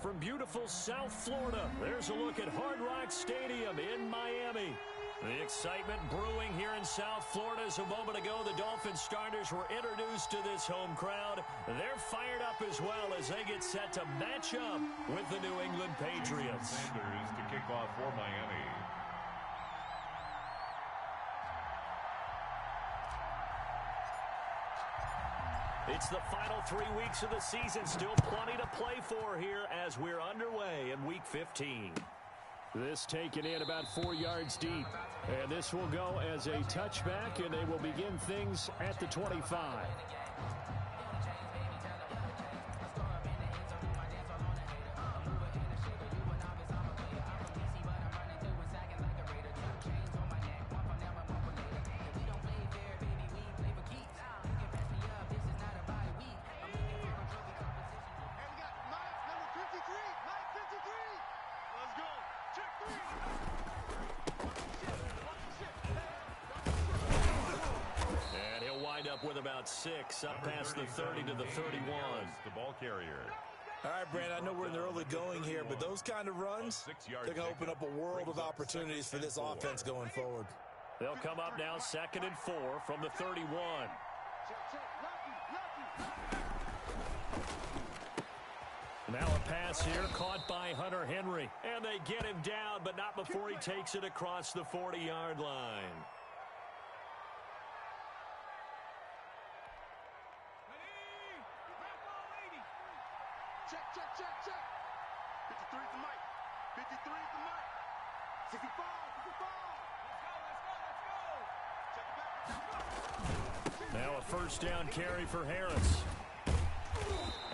from beautiful South Florida, there's a look at Hard Rock Stadium in Miami. The excitement brewing here in South Florida as a moment ago the Dolphins starters were introduced to this home crowd. They're fired up as well as they get set to match up with the New England Patriots. Sanders to kick off for Miami. It's the final 3 weeks of the season. Still plenty to play for here as we're underway in Week 15. This taken in about 4 yards deep. And this will go as a touchback, and they will begin things at the 25. With about 6 up past the 30 to the 31. The ball carrier. All right, Brandon, I know we're in the early going here, but those kind of runs, they're going to open up a world of opportunities for this offense going forward. They'll come up now 2nd and 4 from the 31. Now a pass here caught by Hunter Henry. And they get him down, but not before he takes it across the 40-yard line. Check. 53 is the mic. 53 is the mic. 65. Let's go. Now a first down carry for Harris.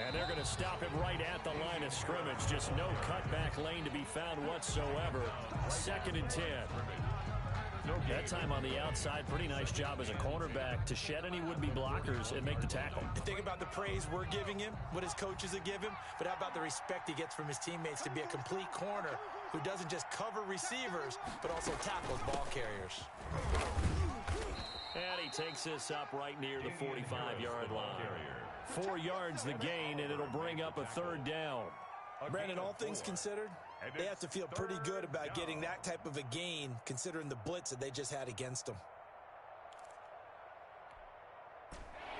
And they're going to stop him right at the line of scrimmage. Just no cutback lane to be found whatsoever. 2nd and 10. That time on the outside, pretty nice job as a cornerback to shed any would-be blockers and make the tackle. You think about the praise we're giving him, what his coaches have given him, but how about the respect he gets from his teammates to be a complete corner who doesn't just cover receivers, but also tackles ball carriers. And he takes this up right near the 45-yard line. 4 yards the gain, and it'll bring up a 3rd down. Brandon, all things considered, they have to feel pretty good about getting that type of a gain considering the blitz that they just had against them.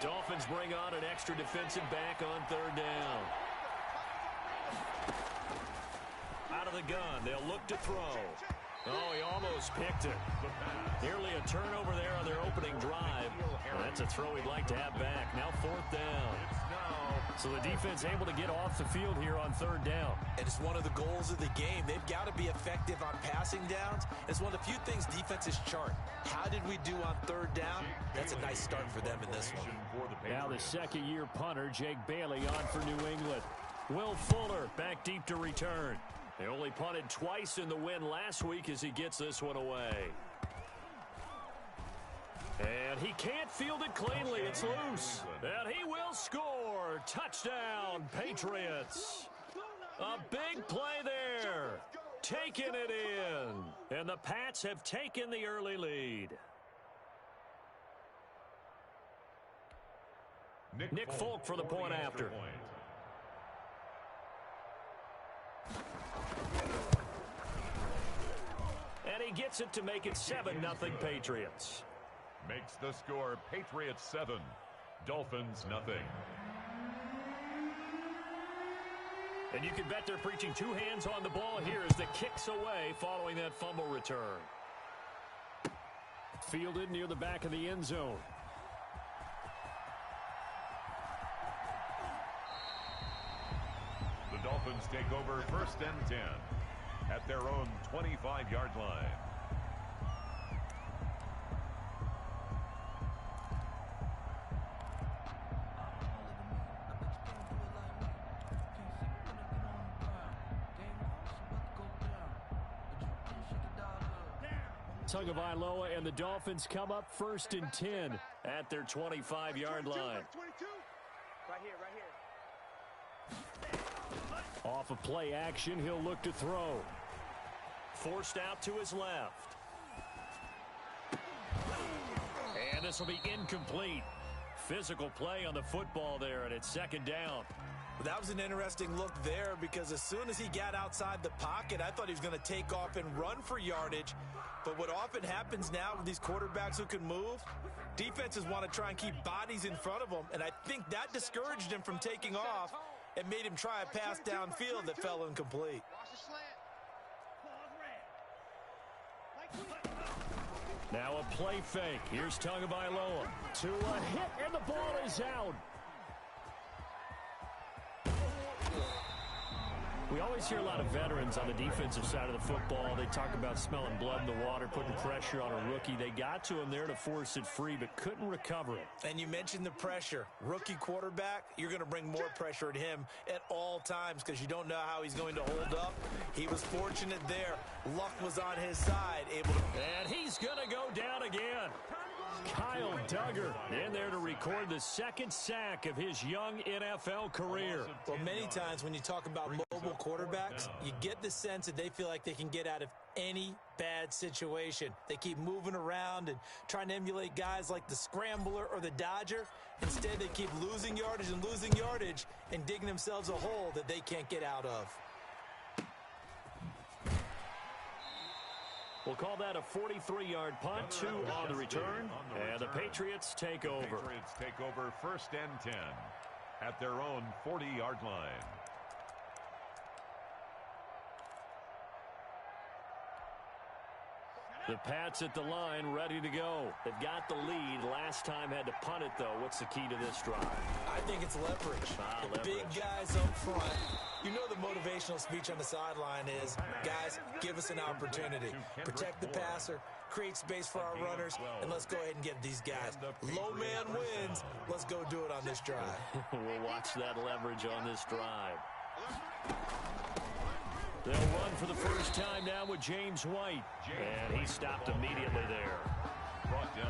Dolphins bring on an extra defensive back on 3rd down. Out of the gun, they'll look to throw. Oh, he almost picked it. Nearly a turnover there on their opening drive. Well, that's a throw he'd like to have back. Now 4th down. So the defense able to get off the field here on 3rd down. And it's one of the goals of the game. They've got to be effective on passing downs. It's one of the few things defenses chart. How did we do on 3rd down? That's a nice start for them in this one. Now the 2nd-year punter, Jake Bailey, on for New England. Will Fuller back deep to return. They only punted twice in the win last week as he gets this one away. And he can't field it cleanly. It's loose. And he will score. Touchdown, Patriots. A big play there. Taking it in. And the Pats have taken the early lead. Nick Folk for the point after. And he gets it to make it 7-0 Patriots. Makes the score Patriots 7, Dolphins nothing. And you can bet they're preaching 2 hands on the ball here as the kick's away following that fumble return. Fielded near the back of the end zone. The Dolphins take over 1st and 10 at their own 25-yard line. Tagovailoa and the Dolphins come up 1st and 10 at their 25-yard line. Right here. Off of play action, he'll look to throw. Forced out to his left. This will be incomplete. Physical play on the football there, and it's second down. That was an interesting look there because as soon as he got outside the pocket, I thought he was going to take off and run for yardage. But what often happens now with these quarterbacks who can move, defenses want to try and keep bodies in front of them, and I think that discouraged him from taking off and made him try a pass downfield that fell incomplete. Now a play fake. Here's Tagovailoa to a hit, and the ball is out. We always hear a lot of veterans on the defensive side of the football. They talk about smelling blood in the water, putting pressure on a rookie. They got to him there to force it free, but couldn't recover it. And you mentioned the pressure. Rookie quarterback, you're going to bring more pressure at him at all times because you don't know how he's going to hold up. He was fortunate there. Luck was on his side. And he's going to go down again. Kyle Duggar in there to record the second sack of his young NFL career. Well, many times when you talk about mobile quarterbacks, you get the sense that they feel like they can get out of any bad situation. They keep moving around and trying to emulate guys like the Scrambler or the Dodger. Instead, they keep losing yardage and digging themselves a hole that they can't get out of. We'll call that a 43-yard punt, 2 on the return, and the Patriots take over. Patriots take over 1st and 10 at their own 40-yard line. The Pats at the line, ready to go. They've got the lead. Last time had to punt it, though. What's the key to this drive? I think it's leverage. The big guys up front. You know the motivational speech on the sideline is, guys, give us an opportunity. Protect the passer, create space for our runners, and let's go ahead and get these guys. Low man wins. Let's go do it on this drive. We'll watch that leverage on this drive. They'll run for the first time now with James White. And he stopped immediately there.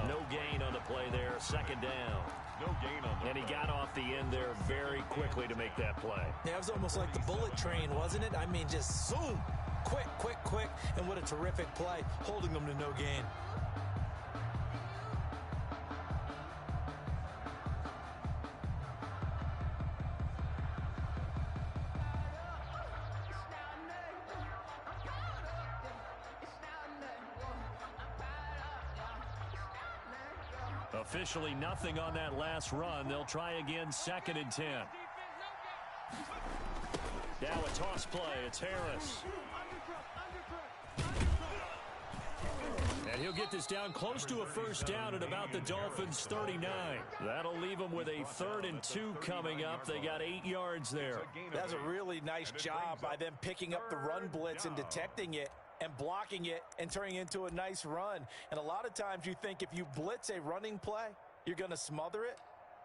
No gain on the play there. 2nd down. No gain on the And he got off the end there very quickly to make that play. Yeah, it was almost like the bullet train, wasn't it? I mean, just zoom. Quick, quick, quick. And what a terrific play, holding them to no gain. Officially nothing on that last run. They'll try again, 2nd and 10. Now a toss play. It's Harris. And he'll get this down close to a first down at about the Dolphins' 39. That'll leave them with a 3rd and 2 coming up. They got 8 yards there. That's a really nice job by them picking up the run blitz and detecting it and blocking it and turning it into a nice run. And a lot of times you think if you blitz a running play, you're going to smother it.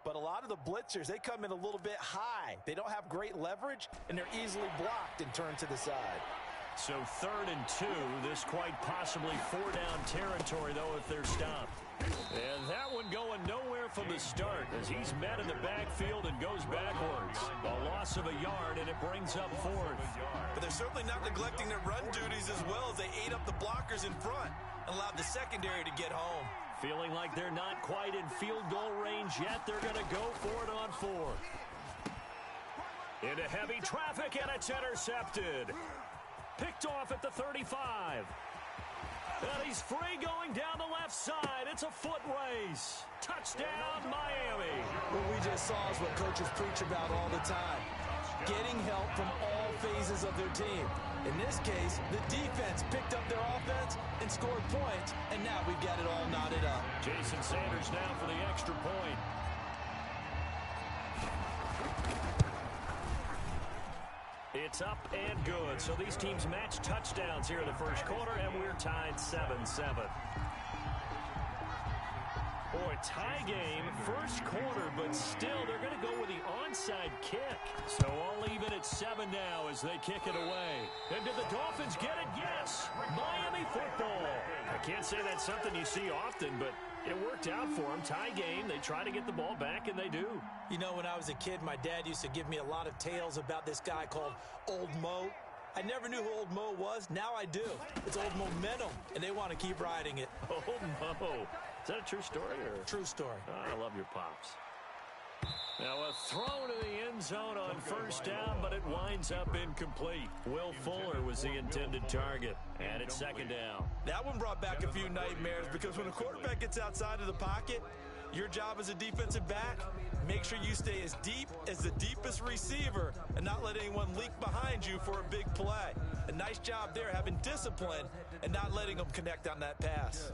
But a lot of the blitzers, they come in a little bit high. They don't have great leverage, and they're easily blocked and turned to the side. So 3rd and 2, this quite possibly 4-down territory, though, if they're stopped. And that one going nowhere from the start as he's met in the backfield and goes backwards. A loss of a yard, and it brings up 4th. But they're certainly not neglecting their run duties as well as they ate up the blockers in front and allowed the secondary to get home. Feeling like they're not quite in field goal range yet, they're going to go for it on 4th. Into heavy traffic, and it's intercepted. Picked off at the 35. And he's free going down the left side. It's a foot race. Touchdown, Miami. What we just saw is what coaches preach about all the time. Getting help from all phases of their team. In this case, the defense picked up their offense and scored points, and now we've got it all knotted up. Jason Sanders now for the extra point. It's up and good. So these teams match touchdowns here in the first quarter, and we're tied 7-7. Boy, tie game, first quarter, but still they're going to go with the onside kick. So all even at 7 now as they kick it away. And did the Dolphins get it? Yes! Miami football. I can't say that's something you see often, but it worked out for them. Tie game, they try to get the ball back, and they do. You know, when I was a kid, my dad used to give me a lot of tales about this guy called Old Mo. I never knew who Old Mo was. Now I do. It's Old Momentum, and they want to keep riding it. Old Mo. Is that a true story? Or? True story. Oh, I love your pops. Now a throw to the end zone on first down, but it winds up incomplete. Will Fuller was the intended target, and it's second down. That one brought back a few nightmares because when a quarterback gets outside of the pocket, your job as a defensive back, make sure you stay as deep as the deepest receiver and not let anyone leak behind you for a big play. A nice job there having discipline and not letting them connect on that pass.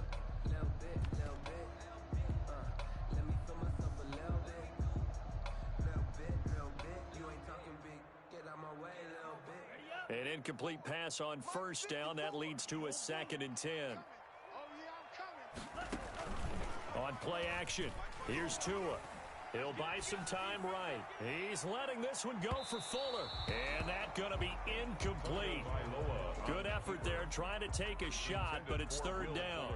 An incomplete pass on first down. That leads to a 2nd and 10. On play action, here's Tua. He'll buy some time right. He's letting this one go for Fuller. And that's going to be incomplete. Good effort there trying to take a shot, but it's 3rd down.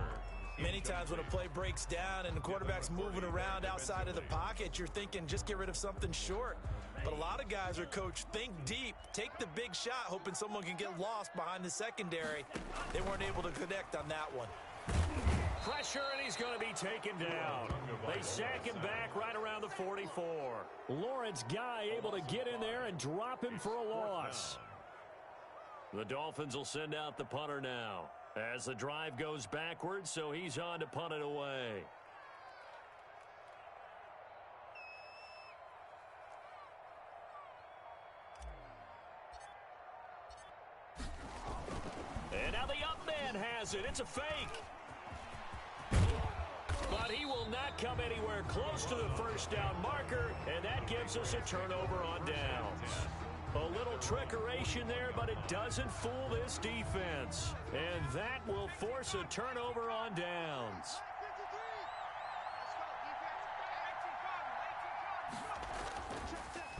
Many times when a play breaks down and the quarterback's moving around outside of the pocket, you're thinking just get rid of something short. But a lot of guys are coached, think deep, take the big shot, hoping someone can get lost behind the secondary. They weren't able to connect on that one. Pressure, and he's going to be taken down. They sack him back right around the 44. Lawrence Guy able to get in there and drop him for a loss. The Dolphins will send out the punter now as the drive goes backwards, so he's on to punt it away. And now the up man has it. It's a fake. But he will not come anywhere close to the first down marker, and that gives us a turnover on downs. A little trickeration there, but it doesn't fool this defense. And that will force a turnover on downs.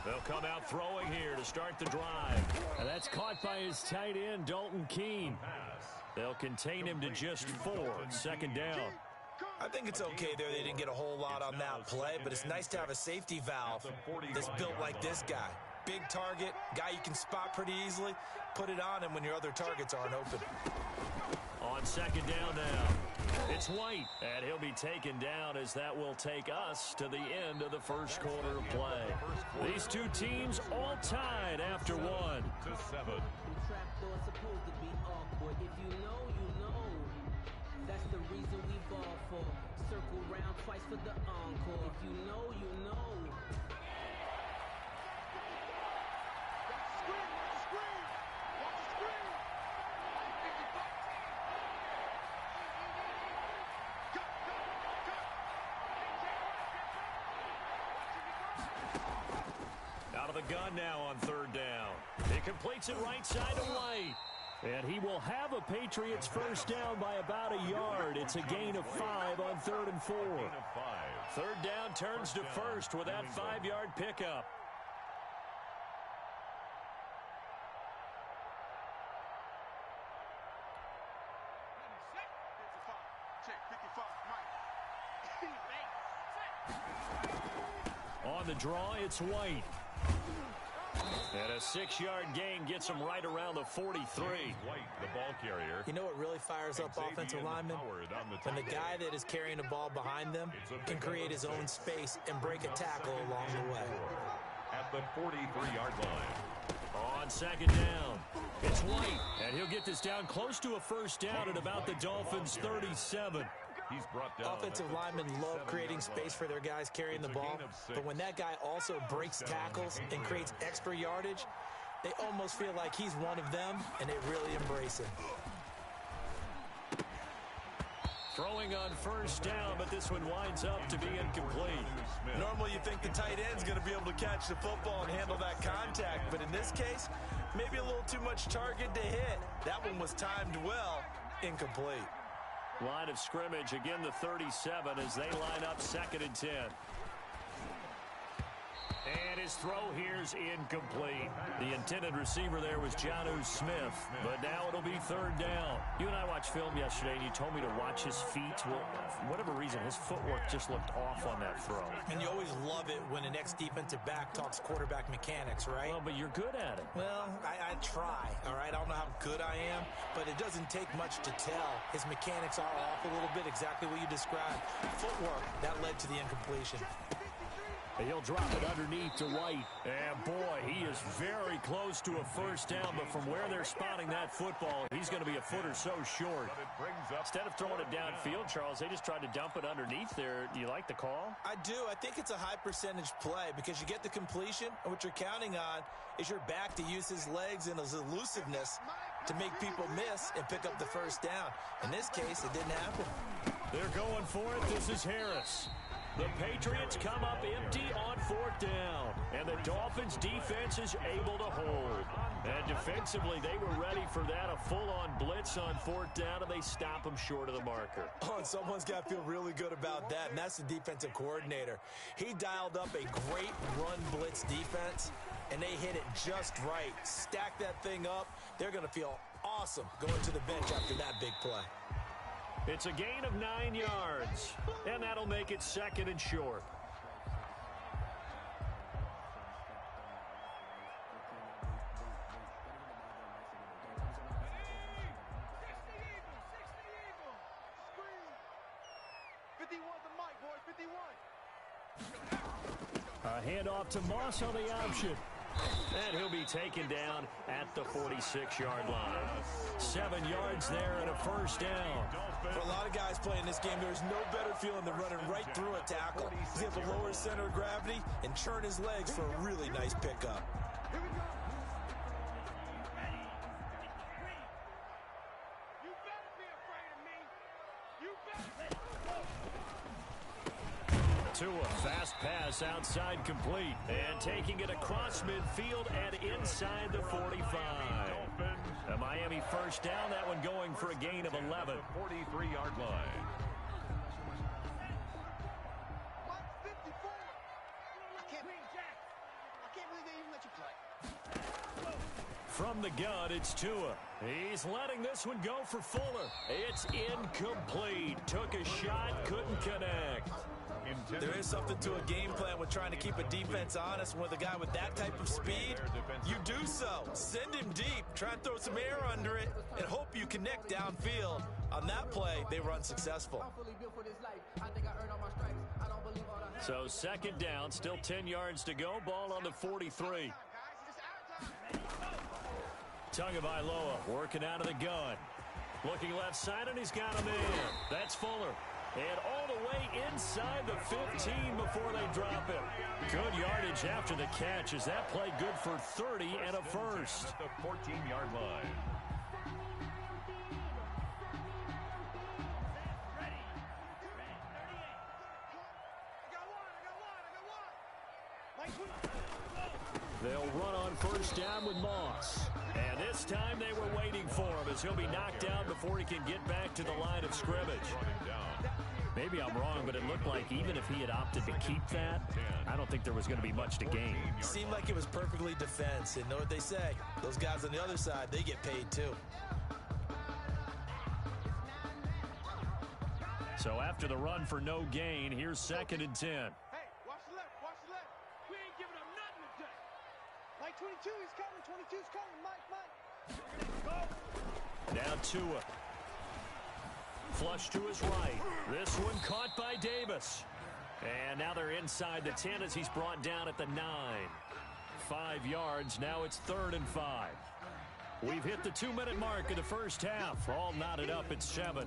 They'll come out throwing here to start the drive. And that's caught by his tight end, Dalton Keene. They'll contain him to just 4, 2nd down. I think it's okay there. They didn't get a whole lot on that play, but it's nice to have a safety valve that's built like this guy. Big target, guy you can spot pretty easily. Put it on him when your other targets aren't open. On 2nd down now, it's White, and he'll be taken down as that will take us to the end of the first quarter of play. These two teams all tied after 1. That's the reason we ball for. Circle round twice for the encore. If you know, you know. Out of the gun now on 3rd down. He completes it right side to White. And he will have a Patriots first down by about a yard. It's a gain of 5 on 3rd and 4. 3rd down turns to first with that 5-yard pickup. On the draw, it's White. And a 6-yard gain gets him right around the 43. White, the ball carrier. You know what really fires up offensive linemen? When the guy that is carrying the ball behind them can create his own space and break a tackle along the way. At the 43-yard line. On 2nd down, it's White. And he'll get this down close to a first down at about the Dolphins' 37. He's brought down. Offensive linemen love creating space for their guys carrying the ball, but when that guy also breaks tackles and creates extra yardage, they almost feel like he's one of them, and they really embrace him. Throwing on first down, but this one winds up to be incomplete. Normally you think the tight end's going to be able to catch the football and handle that contact, but in this case, maybe a little too much target to hit. That one was timed well, incomplete. Line of scrimmage, again the 37 as they line up 2nd and 10. And his throw here's incomplete. The intended receiver there was Jonnu Smith, but now it'll be 3rd down. You and I watched film yesterday, and you told me to watch his feet. Well, for whatever reason, his footwork just looked off on that throw. And you always love it when an ex-defensive back talks quarterback mechanics, right? Well, but you're good at it. Well, I try, all right? I don't know how good I am, but it doesn't take much to tell. His mechanics are off a little bit, exactly what you described. Footwork, that led to the incompletion. He'll drop it underneath to White. And, boy, he is very close to a first down, but from where they're spotting that football, he's going to be a foot or so short. Instead of throwing it downfield, Charles, they just tried to dump it underneath there. Do you like the call? I do. I think it's a high-percentage play because you get the completion, and what you're counting on is your back to use his legs and his elusiveness to make people miss and pick up the first down. In this case, it didn't happen. They're going for it. This is Harris. The Patriots come up empty on fourth down, and the Dolphins' defense is able to hold. And defensively, they were ready for that, a full-on blitz on fourth down, and they stop them short of the marker. Oh, and someone's got to feel really good about that, and that's the defensive coordinator. He dialed up a great run blitz defense, and they hit it just right. Stack that thing up. They're going to feel awesome going to the bench after that big play. It's a gain of 9 yards, and that'll make it second and short. A handoff to Moss on the option. And he'll be taken down at the 46-yard line. 7 yards there and a first down. For a lot of guys playing this game, there's no better feeling than running right through a tackle. He's able to lower his center of gravity and churn his legs for a really nice pickup. Here we go. You better be afraid of me. You better. To a fast pass outside complete. And taking it across midfield and inside the 45. A Miami first down, that one going for a gain of 11. 43-yard line. I can't believe they even let you play. From the gun, it's Tua. He's letting this one go for Fuller. It's incomplete. Took a shot, couldn't connect. There is something to a game plan with trying to keep a defense honest. With a guy with that type of speed, you do so. Send him deep. Try and throw some air under it and hope you connect downfield. On that play, they were unsuccessful. So second down, still 10 yards to go. Ball on the 43. Tagovailoa working out of the gun. Looking left side, and he's got a man. That's Fuller. And all the way inside the 15 before they drop him. Good yardage after the catch. Is that play good for 30 and a first? At the 14-yard line. They'll run on first down with Moss. And this time they were waiting for him as he'll be knocked down before he can get back to the line of scrimmage. Maybe I'm wrong, but it looked like even if he had opted to keep that, I don't think there was going to be much to gain. Seemed like it was perfectly defense. And know what they say? Those guys on the other side, they get paid too. So after the run for no gain, here's second and 10. Hey, watch the left, watch the left. We ain't giving up nothing today. Mike 22, he's coming, 22's coming, Mike. Now Tua. Flush to his right. This one caught by Davis. And now they're inside the 10 as he's brought down at the 9. 5 yards. Now it's 3rd and 5. We've hit the 2-minute mark of the first half. All knotted up at 7.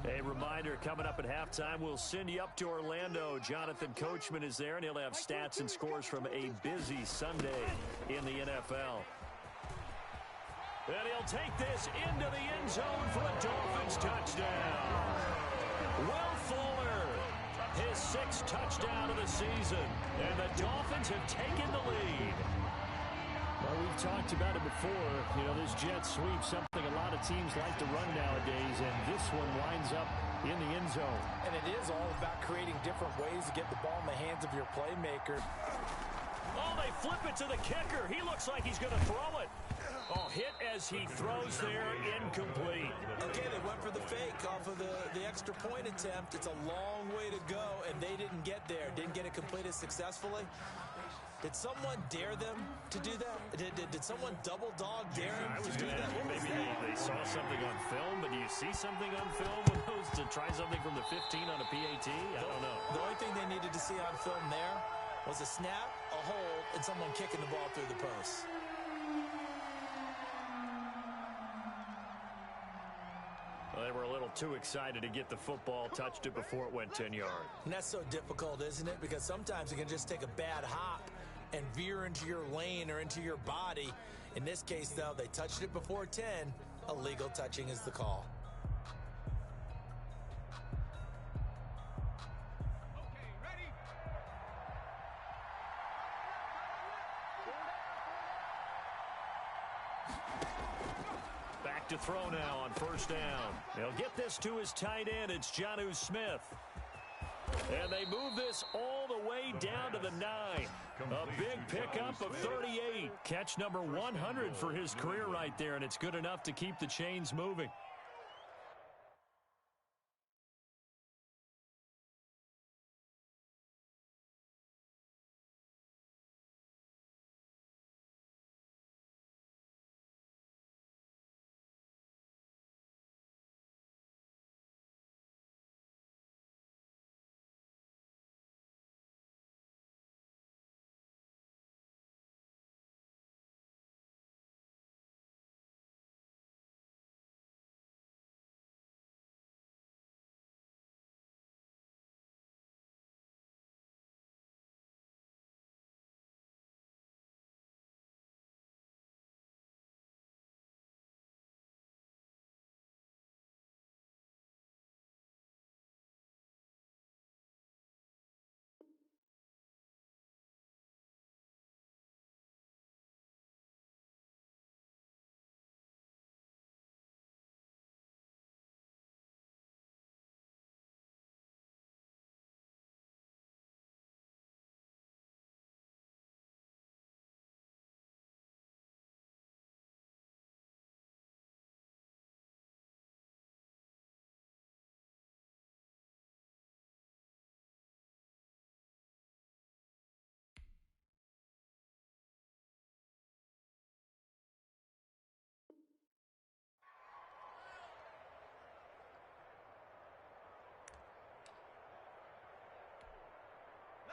A reminder, coming up at halftime, we'll send you up to Orlando. Jonathan Coachman is there, and he'll have stats and scores from a busy Sunday in the NFL. And he'll take this into the end zone for a Dolphins touchdown. Will Fuller, his 6th touchdown of the season, and the Dolphins have taken the lead. Well, we've talked about it before. You know, this jet sweep, something a lot of teams like to run nowadays, and this one winds up in the end zone. And it is all about creating different ways to get the ball in the hands of your playmaker. Oh, they flip it to the kicker. He looks like he's going to throw it. Oh, hit as he throws there, incomplete. Okay, they went for the fake off of the extra point attempt. It's a long way to go, and they didn't get there. Didn't get it completed successfully. Did someone dare them to do that? Did someone double dog dare him to do that? Maybe they saw something on film, but do you see something on film with those to try something from the 15 on a PAT? I don't know. The only thing they needed to see on film there was a snap, a hold, and someone kicking the ball through the post. Well, they were a little too excited to get the football, touched it before it went 10 yards. And that's so difficult, isn't it? Because sometimes you can just take a bad hop and veer into your lane or into your body. In this case, though, they touched it before 10. Illegal touching is the call. Back to throw now on first down. They'll get this to his tight end. It's Jonnu Smith. And they move this all the way down to the 9. A big pickup of 38. Catch number 100 for his career right there, and it's good enough to keep the chains moving.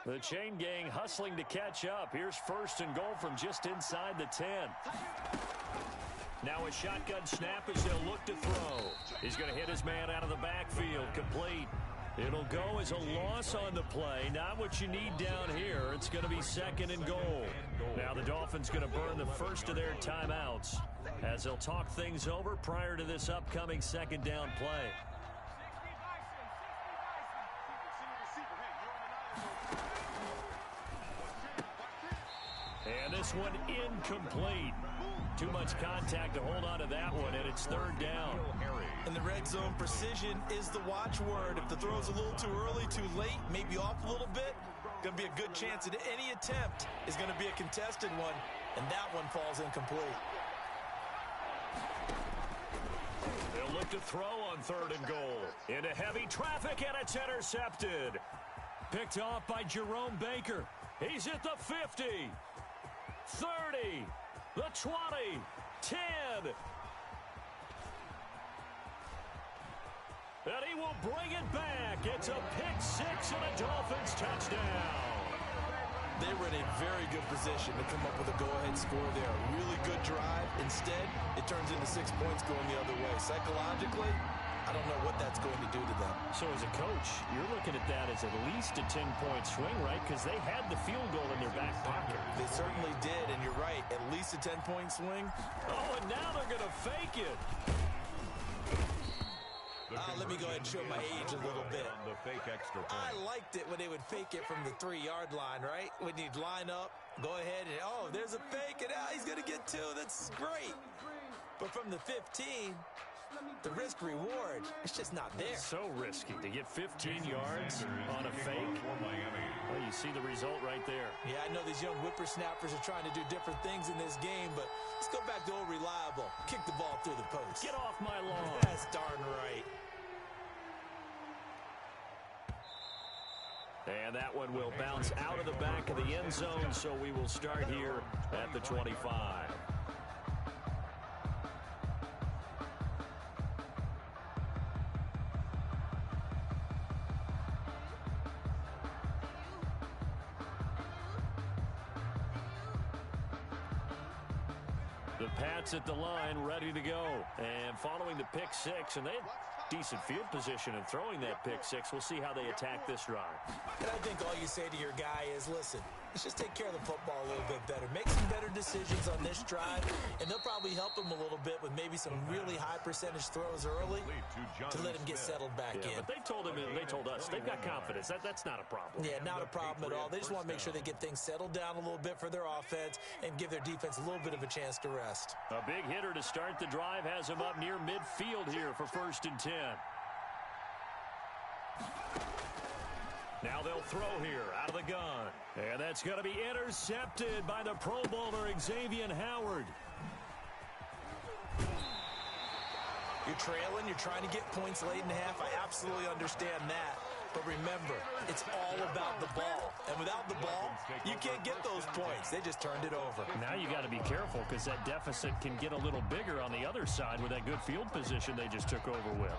The chain gang hustling to catch up. Here's first and goal from just inside the 10. Now a shotgun snap as they'll look to throw. He's going to hit his man out of the backfield. Complete. It'll go as a loss on the play. Not what you need down here. It's going to be second and goal. Now the Dolphins going to burn the first of their timeouts as they'll talk things over prior to this upcoming second down play. And this one incomplete. Too much contact to hold on to that one, and it's third down. In the red zone, precision is the watchword. If the throw's a little too early, too late, maybe off a little bit, going to be a good chance that any attempt is going to be a contested one, and that one falls incomplete. They'll look to throw on third and goal. Into heavy traffic, and it's intercepted. Picked off by Jerome Baker. He's at the 50. 30, the 20, 10. And he will bring it back. It's a pick six and a Dolphins touchdown. They were in a very good position to come up with a go-ahead score there. A really good drive. Instead, it turns into 6 points going the other way. Psychologically, I don't know what that's going to do to them. So as a coach, you're looking at that as at least a 10-point swing, right? Because they had the field goal in their back pocket. They certainly did, and you're right. At least a 10-point swing. Oh, and now they're going to fake it. Let me go ahead and show my age a little bit. The fake extra point. I liked it when they would fake it from the 3-yard line, right? When you'd line up, go ahead, and oh, there's a fake, and he's going to get 2. That's great. But from the 15... the risk-reward, it's just not there. It's so risky to get 15 yards on a fake. Well, you see the result right there. Yeah, I know these young whippersnappers are trying to do different things in this game, but let's go back to old reliable. Kick the ball through the post. Get off my lawn. That's darn right. And that one will bounce out of the back of the end zone, so we will start here at the 25. The Pats at the line, ready to go. And following the pick six, and they had decent field position in throwing that pick six. We'll see how they attack this drive. And I think all you say to your guy is, listen, let's just take care of the football a little bit better. Make some better decisions on this drive, and they'll probably help him a little bit with maybe some really high percentage throws early to let him get settled back in. But they told us, they've got confidence. That's not a problem. Yeah, not a problem at all. They just want to make sure they get things settled down a little bit for their offense and give their defense a little bit of a chance to rest. A big hitter to start the drive has him up near midfield here for 1st and 10. Now they'll throw here out of the gun. And that's going to be intercepted by the Pro Bowler Xavier Howard. You're trailing. You're trying to get points late in half. I absolutely understand that. But remember, it's all about the ball. And without the ball, you can't get those points. They just turned it over. Now you got to be careful because that deficit can get a little bigger on the other side with that good field position they just took over with.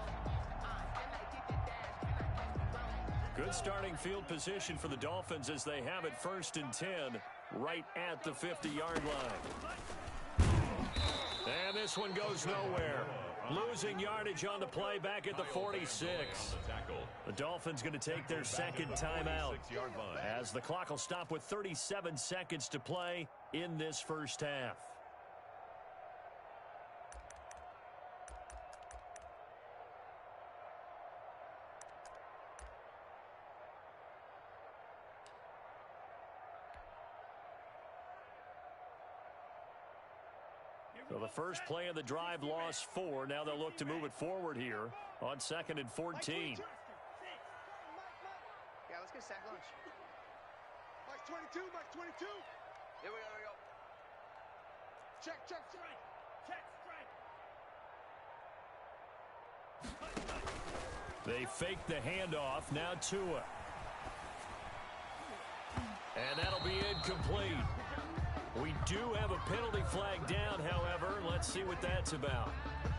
Good starting field position for the Dolphins as they have it 1st and 10 right at the 50-yard line. And this one goes nowhere. Losing yardage on the play back at the 46. The Dolphins going to take their second timeout as the clock will stop with 37 seconds to play in this first half. So the first play of the drive lost 4. Now they'll look to move it forward here on 2nd and 14. Yeah, let's get sack lunch. Mike 22, Mike 22. Here we go. Check, strike. They fake the handoff. Now Tua. And that'll be incomplete. We do have a penalty flag down, however. Let's see what that's about.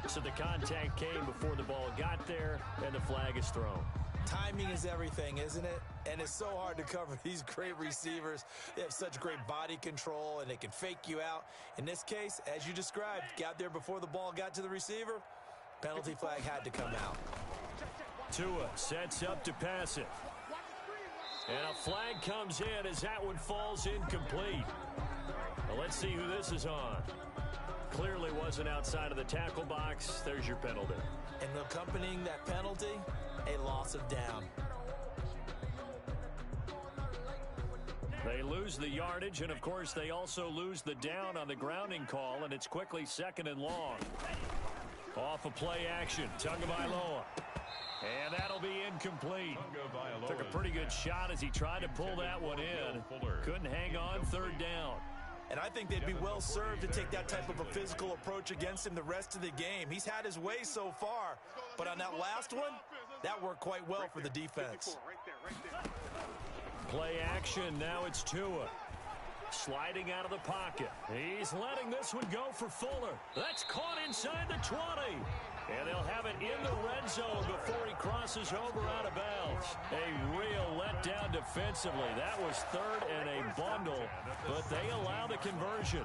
So the contact came before the ball got there, and the flag is thrown. Timing is everything, isn't it? And it's so hard to cover these great receivers. They have such great body control, and they can fake you out. In this case, as you described, got there before the ball got to the receiver. Penalty flag had to come out. Tua sets up to pass it. And a flag comes in as that one falls incomplete. Well, let's see who this is on. Clearly wasn't outside of the tackle box. There's your penalty. And accompanying that penalty, a loss of down. They lose the yardage, and of course they also lose the down on the grounding call, and it's quickly 2nd and long. Off of play action, Tagovailoa. And that'll be incomplete. Took a pretty good shot as he tried to pull that one in. Couldn't hang on 3rd down. And I think they'd be well served to take that type of a physical approach against him the rest of the game. He's had his way so far, but on that last one, that worked quite well for the defense. Play action, now it's Tua. Sliding out of the pocket. He's letting this one go for Fuller. That's caught inside the 20. And they'll have it in the red zone before he crosses over out of bounds. A real letdown defensively. That was 3rd and a bundle, but they allow the conversion.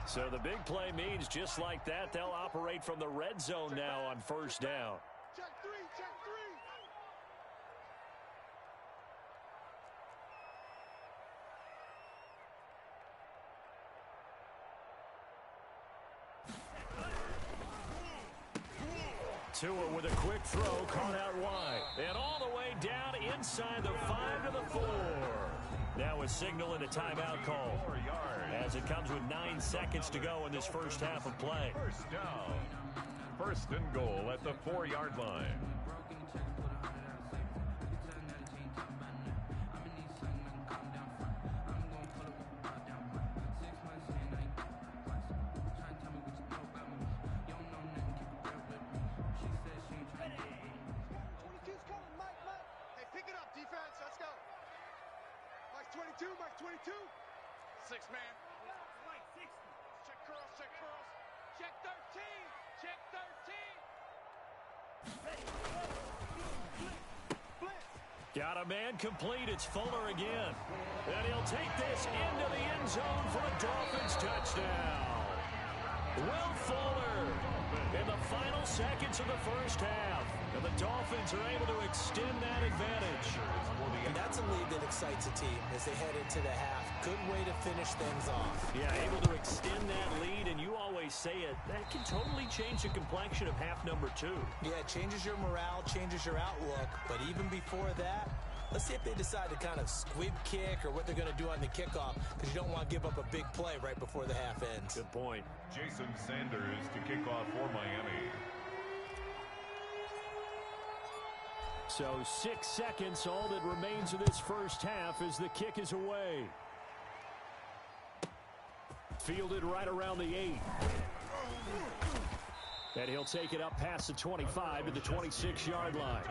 So the big play means just like that, they'll operate from the red zone now on 1st down. Check three. Tua with a quick throw, caught out wide. And all the way down inside the 5 to the 4. Now a signal and a timeout call as it comes with 9 seconds to go in this first half of play. 1st down. 1st and goal at the 4-yard line. six man. Check curls, check curls. Check 13. Check 13. Got a man complete. It's Fuller again. And he'll take this into the end zone for a Dolphins touchdown. Will Fuller in the final seconds of the first half. And the Dolphins are able to extend that advantage. And that's a lead that excites a team as they head into the half. Good way to finish things off. Yeah, able to extend that lead, and you always say it, that can totally change the complexion of half number 2. Yeah, it changes your morale, changes your outlook. But even before that, let's see if they decide to kind of squib kick or what they're going to do on the kickoff, because you don't want to give up a big play right before the half ends. Good point. Jason Sanders to kick off for Miami. So 6 seconds, all that remains of this first half as the kick is away. Fielded right around the 8. And he'll take it up past the 25 to the 26-yard line.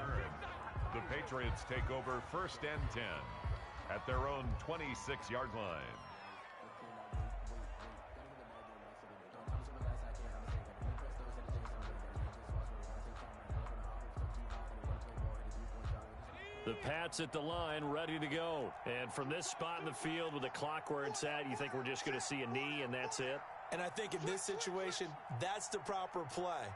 The Patriots take over 1st and 10 at their own 26-yard line. The Pats at the line, ready to go. And from this spot in the field with the clock where it's at, you think we're just going to see a knee and that's it? And I think in this situation, that's the proper play.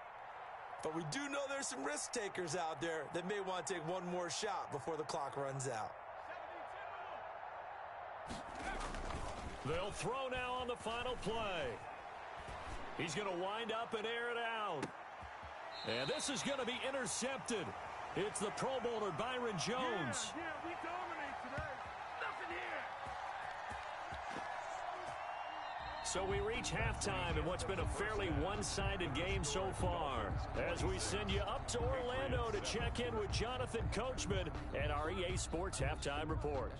But we do know there's some risk takers out there that may want to take one more shot before the clock runs out. They'll throw now on the final play. He's going to wind up and air it out. And this is going to be intercepted. It's the Pro Bowler, Byron Jones. Yeah, we dominate today. Nothing here. So we reach halftime in what's been a fairly one-sided game so far. As we send you up to Orlando to check in with Jonathan Coachman and our EA Sports Halftime Report.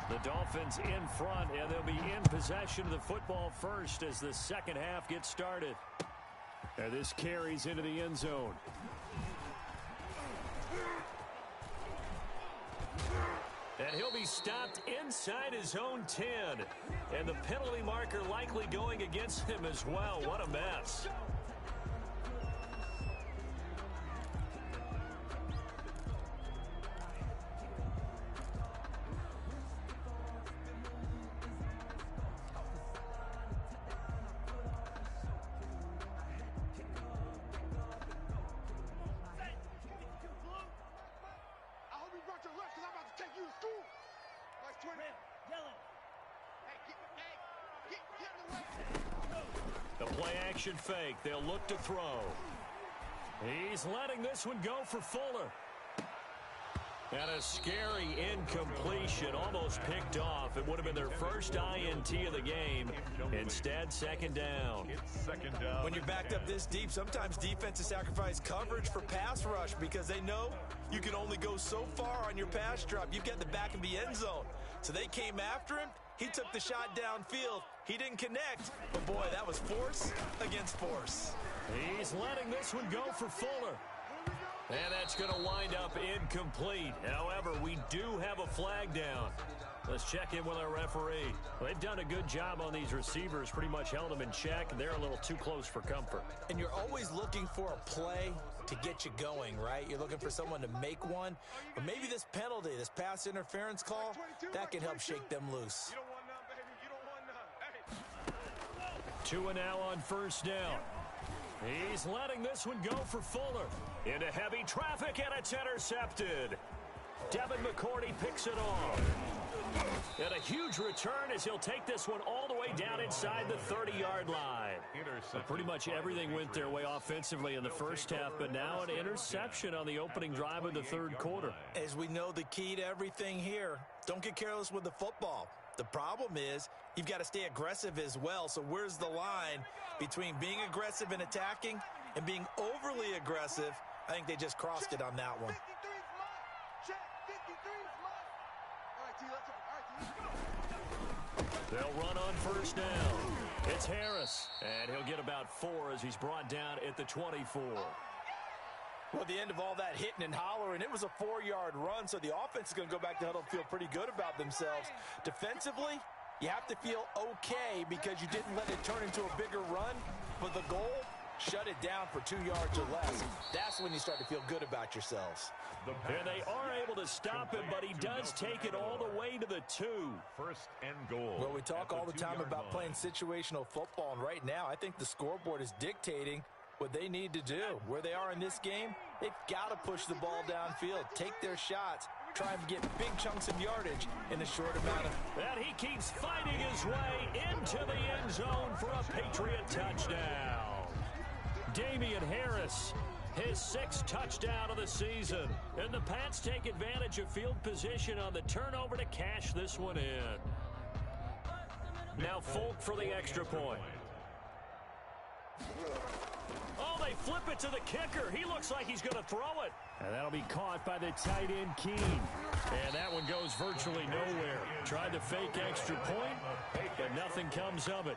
The Dolphins in front, and they'll be in possession of the football first as the second half gets started. And this carries into the end zone. And he'll be stopped inside his own 10. And the penalty marker likely going against him as well. What a mess. The play-action fake. They'll look to throw. He's letting this one go for Fuller. And a scary incompletion, almost picked off. It would have been their first INT of the game. Instead, second down. When you're backed up this deep, sometimes defenses sacrifice coverage for pass rush because they know you can only go so far on your pass drop. You get the back of the end zone. So they came after him. He took the shot downfield. He didn't connect. But, boy, that was force against force. He's letting this one go for Fuller. And that's going to wind up incomplete. However, we do have a flag down. Let's check in with our referee. They've done a good job on these receivers, pretty much held them in check. They're a little too close for comfort. And you're always looking for a play to get you going, right? You're looking for someone to make one. Or maybe this penalty, this pass interference call, that can help shake them loose. You don't want none, baby. You don't want none. Hey. 2 and now on first down. He's letting this one go for Fuller. Into heavy traffic, and it's intercepted. Devin McCourty picks it off. And a huge return as he'll take this one all the way down inside the 30-yard line. Well, pretty much everything went their way offensively in the first half, but now an interception on the opening drive of the third quarter. As we know, the key to everything here, don't get careless with the football. The problem is you've got to stay aggressive as well. So where's the line between being aggressive and attacking and being overly aggressive? I think they just crossed it on that one. 53 is mine. Check. 53 is mine. All right, T, let's go. All right, T, let's go. They'll run on first down. It's Harris, and he'll get about 4 as he's brought down at the 24. Well, at the end of all that hitting and hollering, it was a 4-yard run, so the offense is going to go back to huddle and feel pretty good about themselves. Defensively, you have to feel okay because you didn't let it turn into a bigger run, but the goal, shut it down for 2 yards or less. That's when you start to feel good about yourselves. And they are able to stop him, but he does take it all the way to the 2. First and goal. Well, we talk all the time about playing situational football, and right now I think the scoreboard is dictating what they need to do. Where they are in this game, they've got to push the ball downfield, take their shots, try and get big chunks of yardage in a short amount of... And he keeps fighting his way into the end zone for a Patriot touchdown. Damian Harris, his 6th touchdown of the season. And the Pats take advantage of field position on the turnover to cash this one in. Now Folk for the extra point. Oh, they flip it to the kicker. He looks like he's going to throw it. And that'll be caught by the tight end, Keene. And that one goes virtually nowhere. Tried to fake extra point, but nothing comes of it.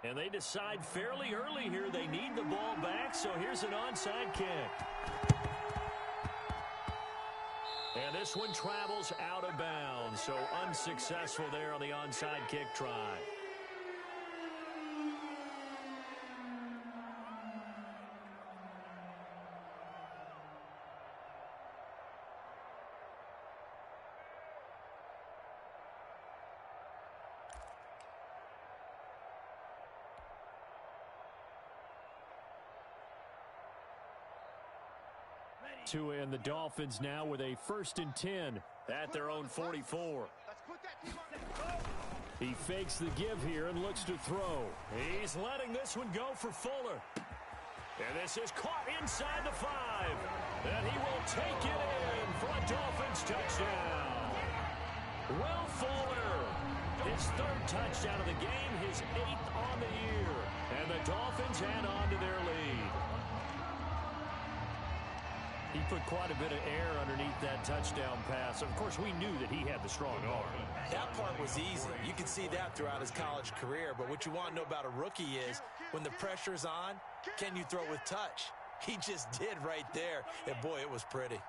And they decide fairly early here they need the ball back, so here's an onside kick. And this one travels out of bounds, so unsuccessful there on the onside kick try. To end the Dolphins now with a 1st and 10 at their own 44. He fakes the give here and looks to throw. He's letting this one go for Fuller. And this is caught inside the 5. And he will take it in for a Dolphins touchdown. Will Fuller, his 3rd touchdown of the game, his 8th on the year. And the Dolphins add on to their lead. He put quite a bit of air underneath that touchdown pass. Of course, we knew that he had the strong arm. That part was easy. You can see that throughout his college career. But what you want to know about a rookie is when the pressure's on, can you throw with touch? He just did right there. And, boy, it was pretty.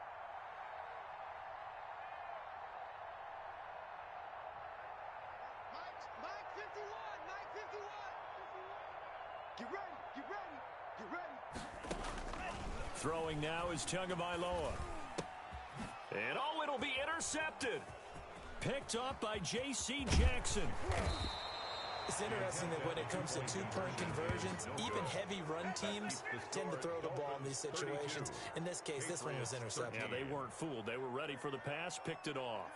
Mike 51, Mike 51. Get ready, get ready, get ready. Throwing now is Tagovailoa. And, oh, it'll be intercepted. Picked up by J.C. Jackson. It's interesting that when it comes to 2-point conversions, even heavy run teams tend to throw the ball in these situations. In this case, this one was intercepted. Yeah, they weren't fooled. They were ready for the pass, picked it off.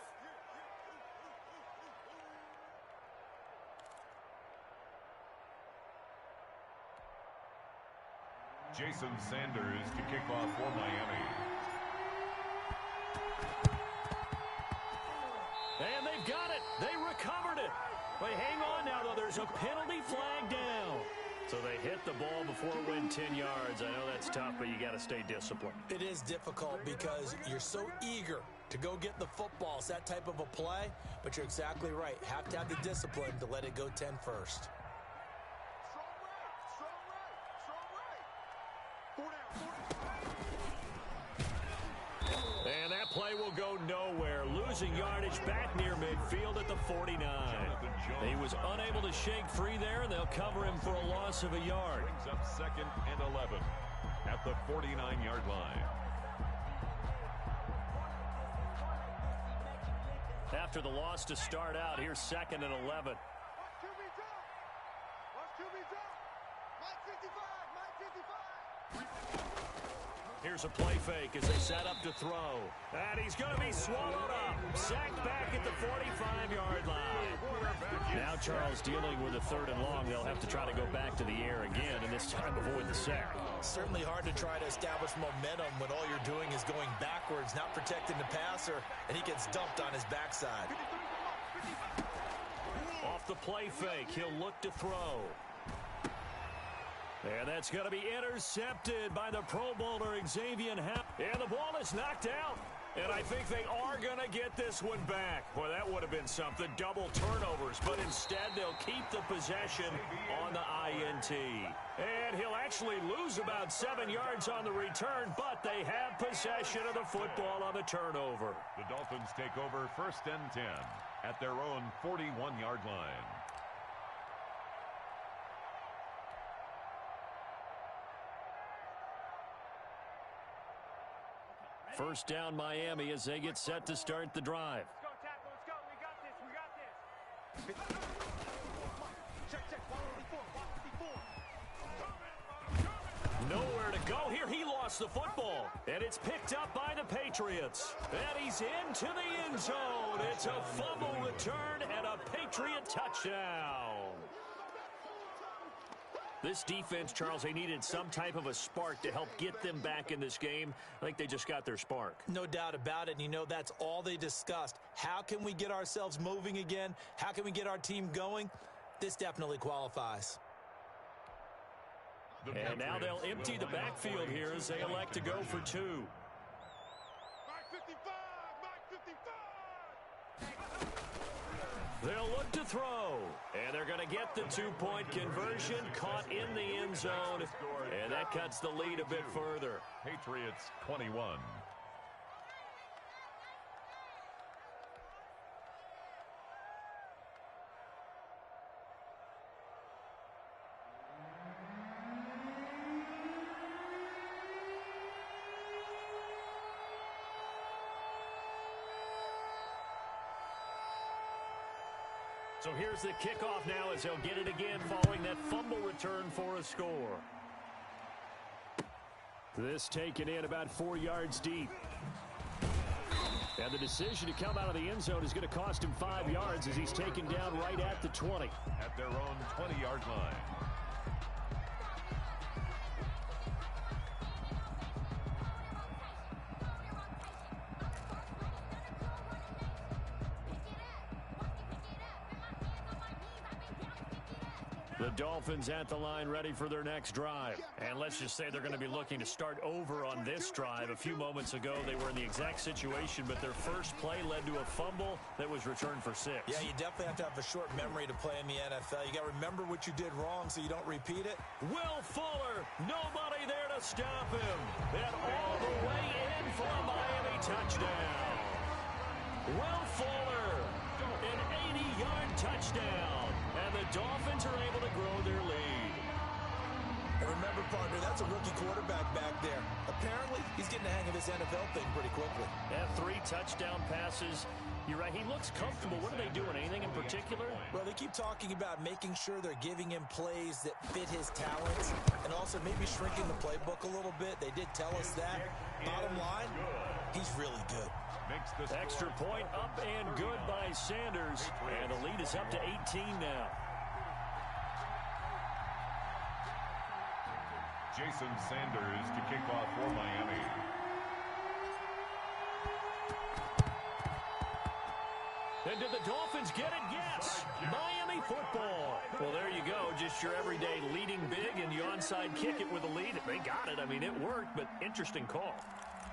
Jason Sanders to kick off for Miami. And they've got it. They recovered it. Wait, hang on now, though. There's a penalty flag down. So they hit the ball before it went 10 yards. I know that's tough, but you got to stay disciplined. It is difficult because you're so eager to go get the football. It's that type of a play, but you're exactly right. Have to have the discipline to let it go 10 first. And that play will go nowhere. Losing yardage back near midfield at the 49. He was unable to shake free there, and they'll cover him for a loss of a yard. Brings up 2nd and 11 at the 49-yard line. After the loss to start out, here's 2nd and 11. Watch QB's up. Watch QB's up. Mike 55, Mike 55. Here's a play fake as they set up to throw. And he's going to be swallowed up. Sacked back at the 45-yard line. Now Charles dealing with a 3rd and long. They'll have to try to go back to the air again, and this time avoid the sack. Certainly hard to try to establish momentum when all you're doing is going backwards, not protecting the passer, and he gets dumped on his backside. Off the play fake, he'll look to throw. And that's going to be intercepted by the Pro Bowler Xavier Howard. And the ball is knocked out. And I think they are going to get this one back. Boy, that would have been something. Double turnovers. But instead, they'll keep the possession on the INT. And he'll actually lose about 7 yards on the return, but they have possession of the football on the turnover. The Dolphins take over 1st and 10 at their own 41-yard line. First down, Miami, as they get set to start the drive. Let's go, tackle. Let's go. We got this. We got this. Check. 154. Nowhere to go here. He lost the football. And it's picked up by the Patriots. And he's into the end zone. It's a fumble return and a Patriot touchdown. This defense, Charles, they needed some type of a spark to help get them back in this game. I think they just got their spark. No doubt about it. And you know, that's all they discussed. How can we get ourselves moving again? How can we get our team going? This definitely qualifies. And now they'll empty the backfield here as they elect to go for 2. Mark 55. Mark 55. They'll look to throw, and they're going to get the 2-point conversion, caught in the end zone, and that cuts the lead a bit further. Patriots 21. So here's the kickoff now as they'll get it again following that fumble return for a score. This taken in about 4 yards deep. And the decision to come out of the end zone is going to cost him 5 yards as he's taken down right at the 20. At their own 20-yard line. The Dolphins at the line ready for their next drive. And let's just say they're going to be looking to start over on this drive. A few moments ago, they were in the exact situation, but their first play led to a fumble that was returned for 6. Yeah, you definitely have to have a short memory to play in the NFL. You got to remember what you did wrong so you don't repeat it. Will Fuller, nobody there to stop him. And all the way in for a Miami touchdown. Will Fuller, an 80-yard touchdown. And the Dolphins are able to grow their lead. And remember, partner, that's a rookie quarterback back there. Apparently, he's getting the hang of this NFL thing pretty quickly. Yeah, 3 touchdown passes. You're right, he looks comfortable. What are they doing? Anything in particular? Well, they keep talking about making sure they're giving him plays that fit his talents and also maybe shrinking the playbook a little bit. They did tell us that. Bottom line, he's really good. Extra point up and good by Sanders. And the lead is up to 18 now. Jason Sanders to kick off for Miami. And did the Dolphins get it? Yes! Miami football. Well, there you go. Just your everyday leading big, and you onside kick it with a lead. They got it. I mean, it worked, but interesting call.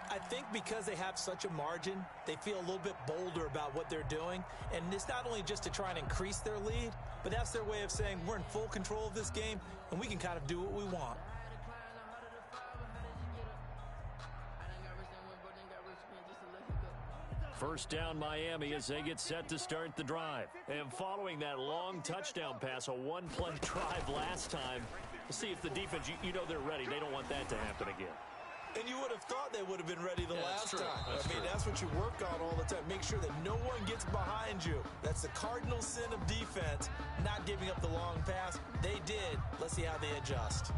I think because they have such a margin, they feel a little bit bolder about what they're doing. And it's not only just to try and increase their lead, but that's their way of saying we're in full control of this game, and we can kind of do what we want. First down, Miami, as they get set to start the drive. And following that long touchdown pass, a one-play drive last time, let's see if the defense, you know they're ready. They don't want that to happen again. And you would have thought they would have been ready the last true. time. That's true. That's what you work on all the time. Make sure that no one gets behind you. That's the cardinal sin of defense, not giving up the long pass. They did. Let's see how they adjust.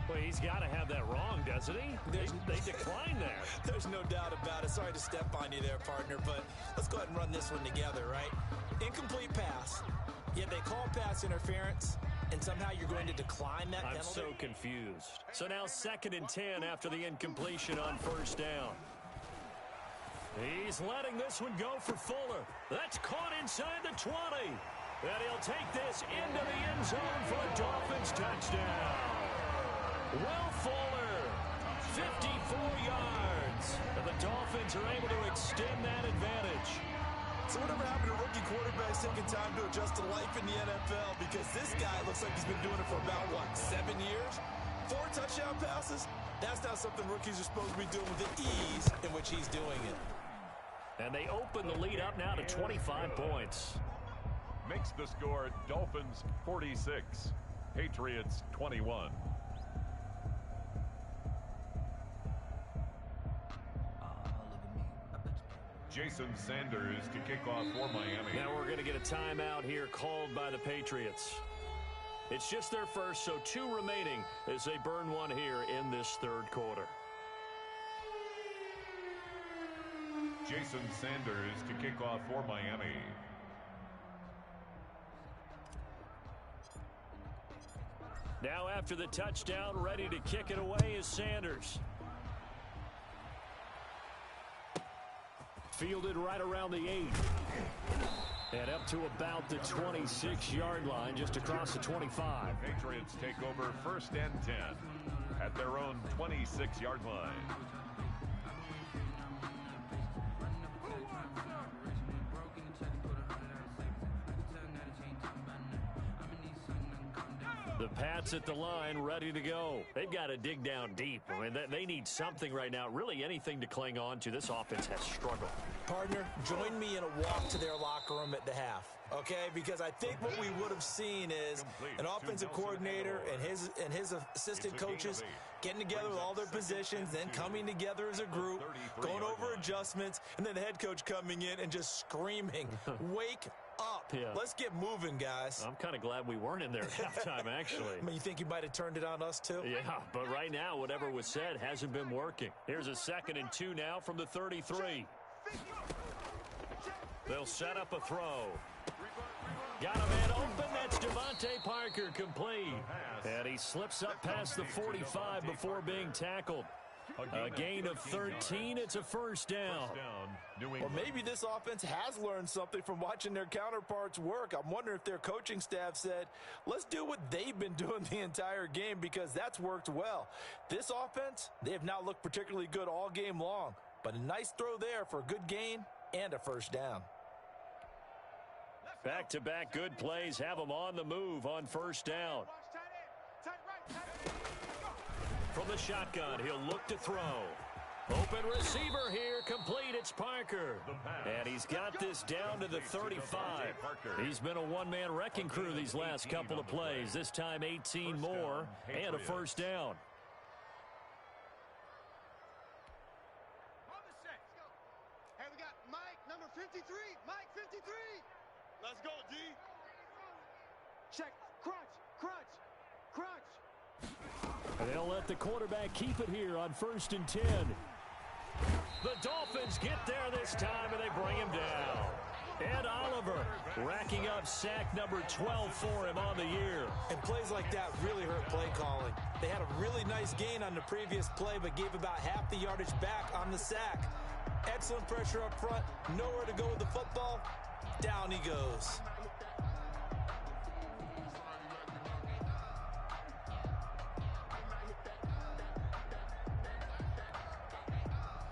Well, he's got to have that wrong, doesn't he? They declined that. There's no doubt about it. Sorry to step on you there, partner, but let's go ahead and run this one together, right? Incomplete pass. Yet they call pass interference, and somehow you're going to decline that penalty? I'm so confused. So now 2nd and 10 after the incompletion on first down. He's letting this one go for Fuller. That's caught inside the 20. And he'll take this into the end zone for a Dolphins touchdown. Will Fuller, 54 yards. And the Dolphins are able to extend that advantage. So whatever happened to rookie quarterbacks taking time to adjust to life in the NFL? Because this guy looks like he's been doing it for about, 7 years? 4 touchdown passes? That's not something rookies are supposed to be doing with the ease in which he's doing it. And they open the lead up now to 25 points. Makes the score Dolphins 46, Patriots 21. Jason Sanders to kick off for Miami. Now we're going to get a timeout here called by the Patriots. It's just their first, so 2 remaining as they burn one here in this third quarter. Jason Sanders to kick off for Miami. Now after the touchdown, ready to kick it away is Sanders. Fielded right around the 8. And up to about the 26-yard line, just across the 25. The Patriots take over 1st and 10 at their own 26-yard line. The Pats at the line, ready to go. They've got to dig down deep. I mean, they need something right now, really anything to cling on to. This offense has struggled. Partner, join me in a walk to their locker room at the half, okay? Because I think what we would have seen is an offensive coordinator and his assistant coaches getting together with all their positions, then coming together as a group, going over adjustments, and then the head coach coming in and just screaming, wake up. Yeah. Let's get moving, guys. I'm kind of glad we weren't in there at halftime, actually. I mean, you think you might have turned it on us, too? Yeah, but right now, whatever was said hasn't been working. Here's a 2nd and 2 now from the 33. They'll set up a throw. Got a man open. That's Devontae Parker, complete. And he slips up past the 45 before being tackled. A gain of 13. It's a first down. Or maybe this offense has learned something from watching their counterparts work. I'm wondering if their coaching staff said, let's do what they've been doing the entire game, because that's worked well. This offense, they have not looked particularly good all game long. But a nice throw there for a good gain and a first down. Back-to-back good plays have them on the move on first down. From the shotgun, he'll look to throw. Open receiver here, complete. It's Parker. And he's got this down to the 35. He's been a one-man wrecking crew these last couple of plays. This time 18 more and a first down. Hey, we got Mike, number 53. Mike, 53. Let's go, D. Check. Crunch, crunch, crunch. And they'll let the quarterback keep it here on 1st and 10. The Dolphins get there this time, and they bring him down. Ed Oliver racking up sack number 12 for him on the year. And plays like that really hurt play calling. They had a really nice gain on the previous play, but gave about half the yardage back on the sack. Excellent pressure up front. Nowhere to go with the football. Down he goes.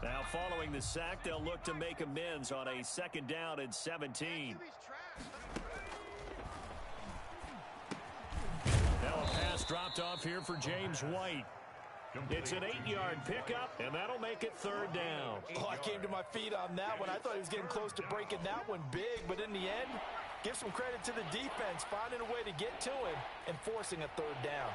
Now following the sack, they'll look to make amends on a 2nd down and 17. Now a pass dropped off here for James White. It's an 8-yard pickup, and that'll make it 3rd down. Oh, I came to my feet on that one. I thought he was getting close to breaking that one big, but in the end, give some credit to the defense, finding a way to get to him and forcing a 3rd down.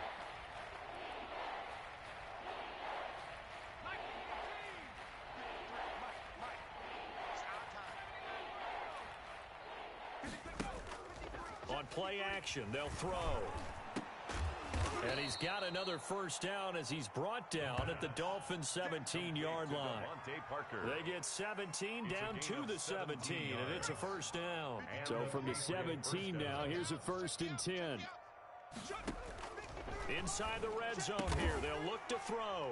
On play action, they'll throw. And he's got another first down as he's brought down at the Dolphins' 17-yard line. They get 17 down to the 17, and it's a first down. So from the 17 now, here's a 1st and 10. Inside the red zone here, they'll look to throw.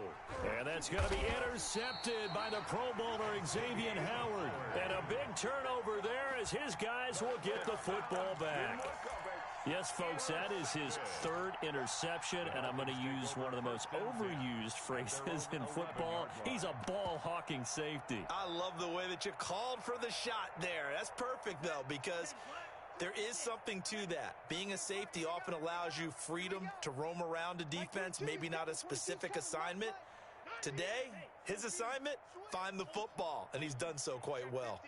And that's going to be intercepted by the Pro Bowler Xavier Howard. And a big turnover there as his guys will get the football back. Yes, folks, that is his third interception, and I'm going to use one of the most overused phrases in football. He's a ball-hawking safety. I love the way that you called for the shot there. That's perfect, though, because there is something to that. Being a safety often allows you freedom to roam around a defense, maybe not a specific assignment. Today, his assignment, find the football, and he's done so quite well.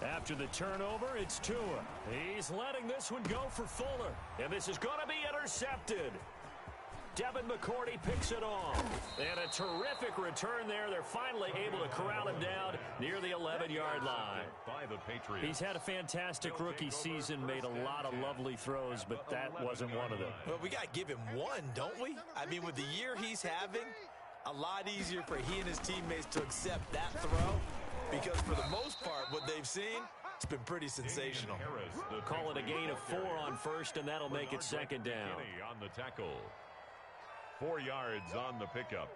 After the turnover, it's Tua. He's letting this one go for Fuller. And this is going to be intercepted. Devin McCourty picks it off. And a terrific return there. They're finally able to corral him down near the 11-yard line. By the Patriots. He's had a fantastic rookie season, made a lot of lovely throws, but that wasn't one of them. Well, we got to give him one, don't we? I mean, with the year he's having, a lot easier for he and his teammates to accept that throw. Because for the most part, what they've seen, it's been pretty sensational. Call it a gain of 4 on first, and that'll make it second down. On the tackle. 4 yards on the pickup.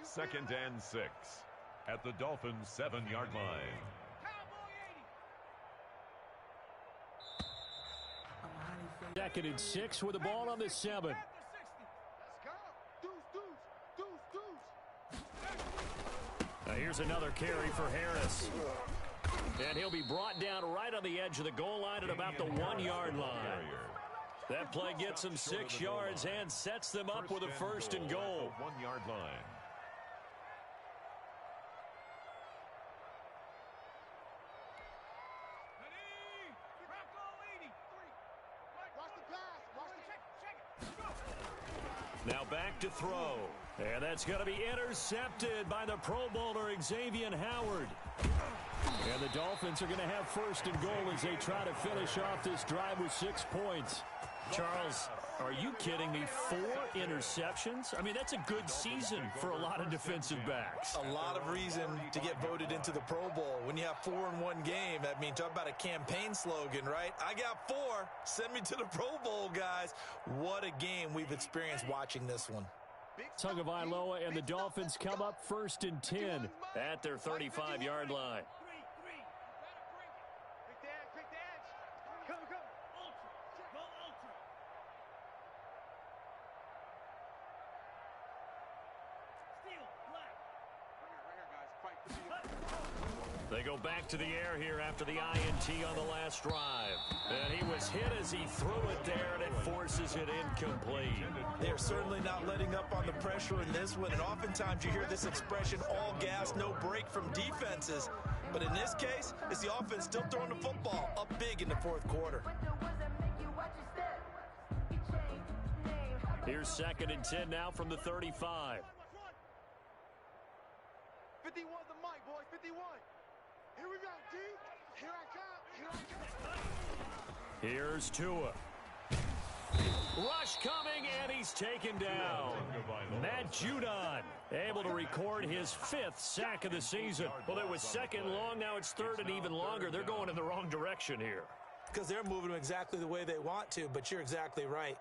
2nd and 6 at the Dolphins' 7-yard line. Second and 6 with the ball on the 7. Now here's another carry for Harris. And he'll be brought down right on the edge of the goal line at about the 1-yard line. That play gets them 6 yards and sets them up with a first and goal. 1-yard line. Now back to throw. And that's going to be intercepted by the Pro Bowler Xavier Howard. And the Dolphins are going to have first and goal as they try to finish off this drive with 6 points. Charles, are you kidding me? 4 interceptions? I mean, that's a good season for a lot of defensive backs. A lot of reason to get voted into the Pro Bowl. When you have 4 in one game, I mean, talk about a campaign slogan, right? I got 4. Send me to the Pro Bowl, guys. What a game we've experienced watching this one. Tagovailoa and the Dolphins come up first and 10 at their 35-yard line. They go back to the air here after the INT on the last drive. And he was hit as he threw it there, and it forces it incomplete. They're certainly not letting up on the pressure in this one, and oftentimes you hear this expression, all gas, no break from defenses. But in this case, it's the offense still throwing the football up big in the fourth quarter. Here's 2nd and 10 now from the 35. 51 the mic, boys, 51. Here we go, D. Here I come. Here's Tua. Rush coming, and he's taken down. Matt Judon able to record his 5th sack of the season. Well, it was 2nd long. Now it's 3rd and even longer. They're going in the wrong direction here. Because they're moving them exactly the way they want to, but you're exactly right.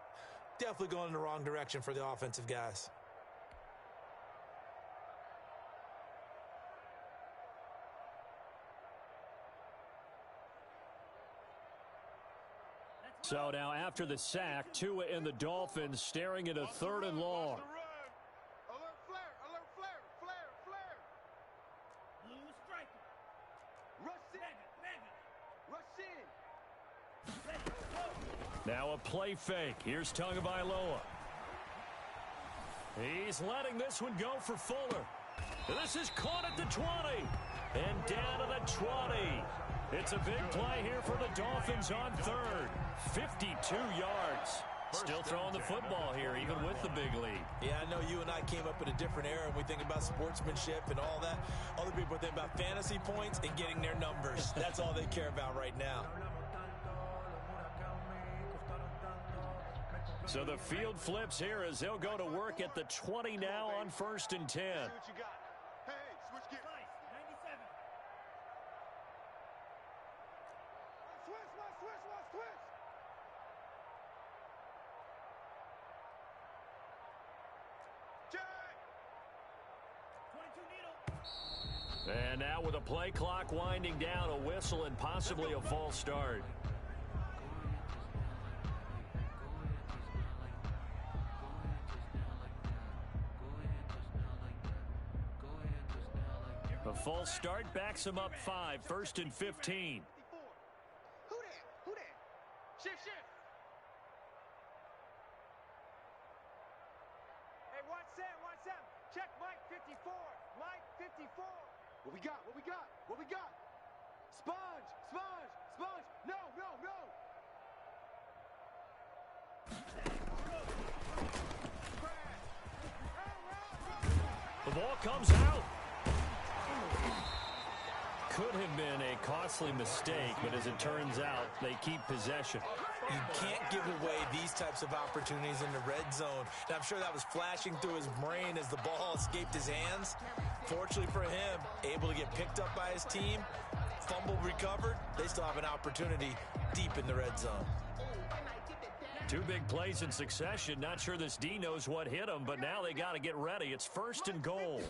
Definitely going in the wrong direction for the offensive guys. So now after the sack, Tua and the Dolphins staring at a 3rd and long. Alert flare, alert flare, flare, flare. Blue striker. Rush in. Now a play fake. Here's Tagovailoa. He's letting this one go for Fuller. This is caught at the 20. And down to the 20. It's a big play here for the Dolphins on 3rd. 52 yards. Still throwing the football here, even with the big lead. Yeah, I know you and I came up in a different era, and we think about sportsmanship and all that. Other people think about fantasy points and getting their numbers. That's all they care about right now. So the field flips here as they'll go to work at the 20 now on 1st and 10. See what you got. Hey, switch gears. 97. Switch. And now with a play clock winding down, a whistle and possibly a false start. A false start backs him up 5, 1st and 15. Who that? Shift. Hey, watch Sam. Check Mike 54. Mike 54. What we got? Sponge. No. The ball comes out. Could have been a costly mistake, but as it turns out, they keep possession. You can't give away these types of opportunities in the red zone. And I'm sure that was flashing through his brain as the ball escaped his hands. Fortunately for him, able to get picked up by his team, fumble recovered. They still have an opportunity deep in the red zone. 2 big plays in succession. Not sure this D knows what hit him, but now they got to get ready. It's 1st and goal.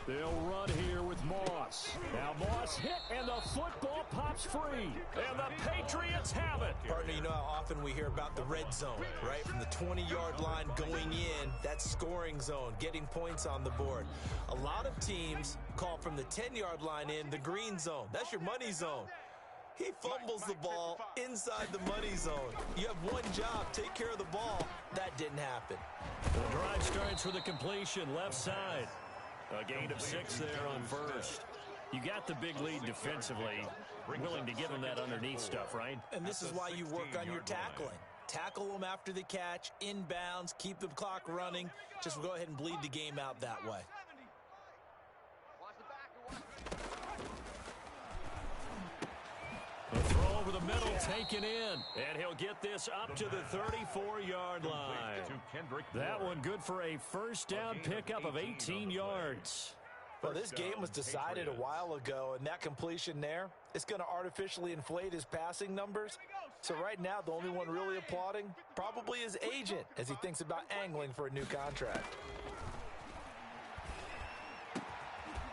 They'll run here with Moss. Now Moss hit, and the football pops free. And the Patriots have it. Partner, you know how often we hear about the red zone, right? From the 20-yard line going in, that scoring zone, getting points on the board. A lot of teams call from the 10-yard line in the green zone. That's your money zone. He fumbles the ball inside the money zone. You have one job, take care of the ball. That didn't happen. The drive starts with a completion left side. A gain of 6 there on 1st. You got the big lead defensively. Willing to give them that underneath stuff, right? And this is why you work on your tackling. Tackle them after the catch, inbounds, keep the clock running. Just go ahead and bleed the game out that way. The throw over the middle taken in. And he'll get this up to the 34-yard line. That one good for a first down pickup of 18 yards. Well, this game was decided a while ago, and that completion there, it's going to artificially inflate his passing numbers. So right now, the only one really applauding probably his agent as he thinks about angling for a new contract.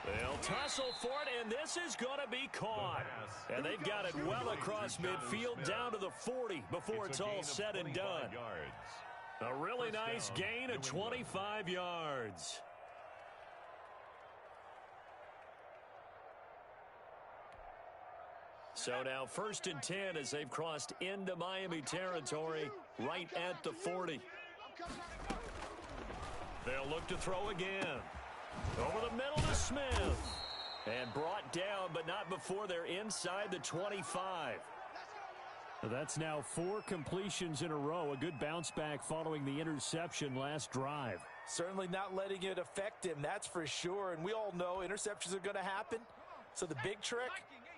They'll tussle for it, and this is going to be caught. And they've got it well across midfield down to the 40 before it's all said and done. A really nice gain of 25 yards. So now 1st and 10 as they've crossed into Miami territory right at the 40. They'll look to throw again. Over the middle to Smith. And brought down, but not before they're inside the 25. That's now 4 completions in a row. A good bounce back following the interception last drive. Certainly not letting it affect him, that's for sure. And we all know interceptions are going to happen. So the big trick,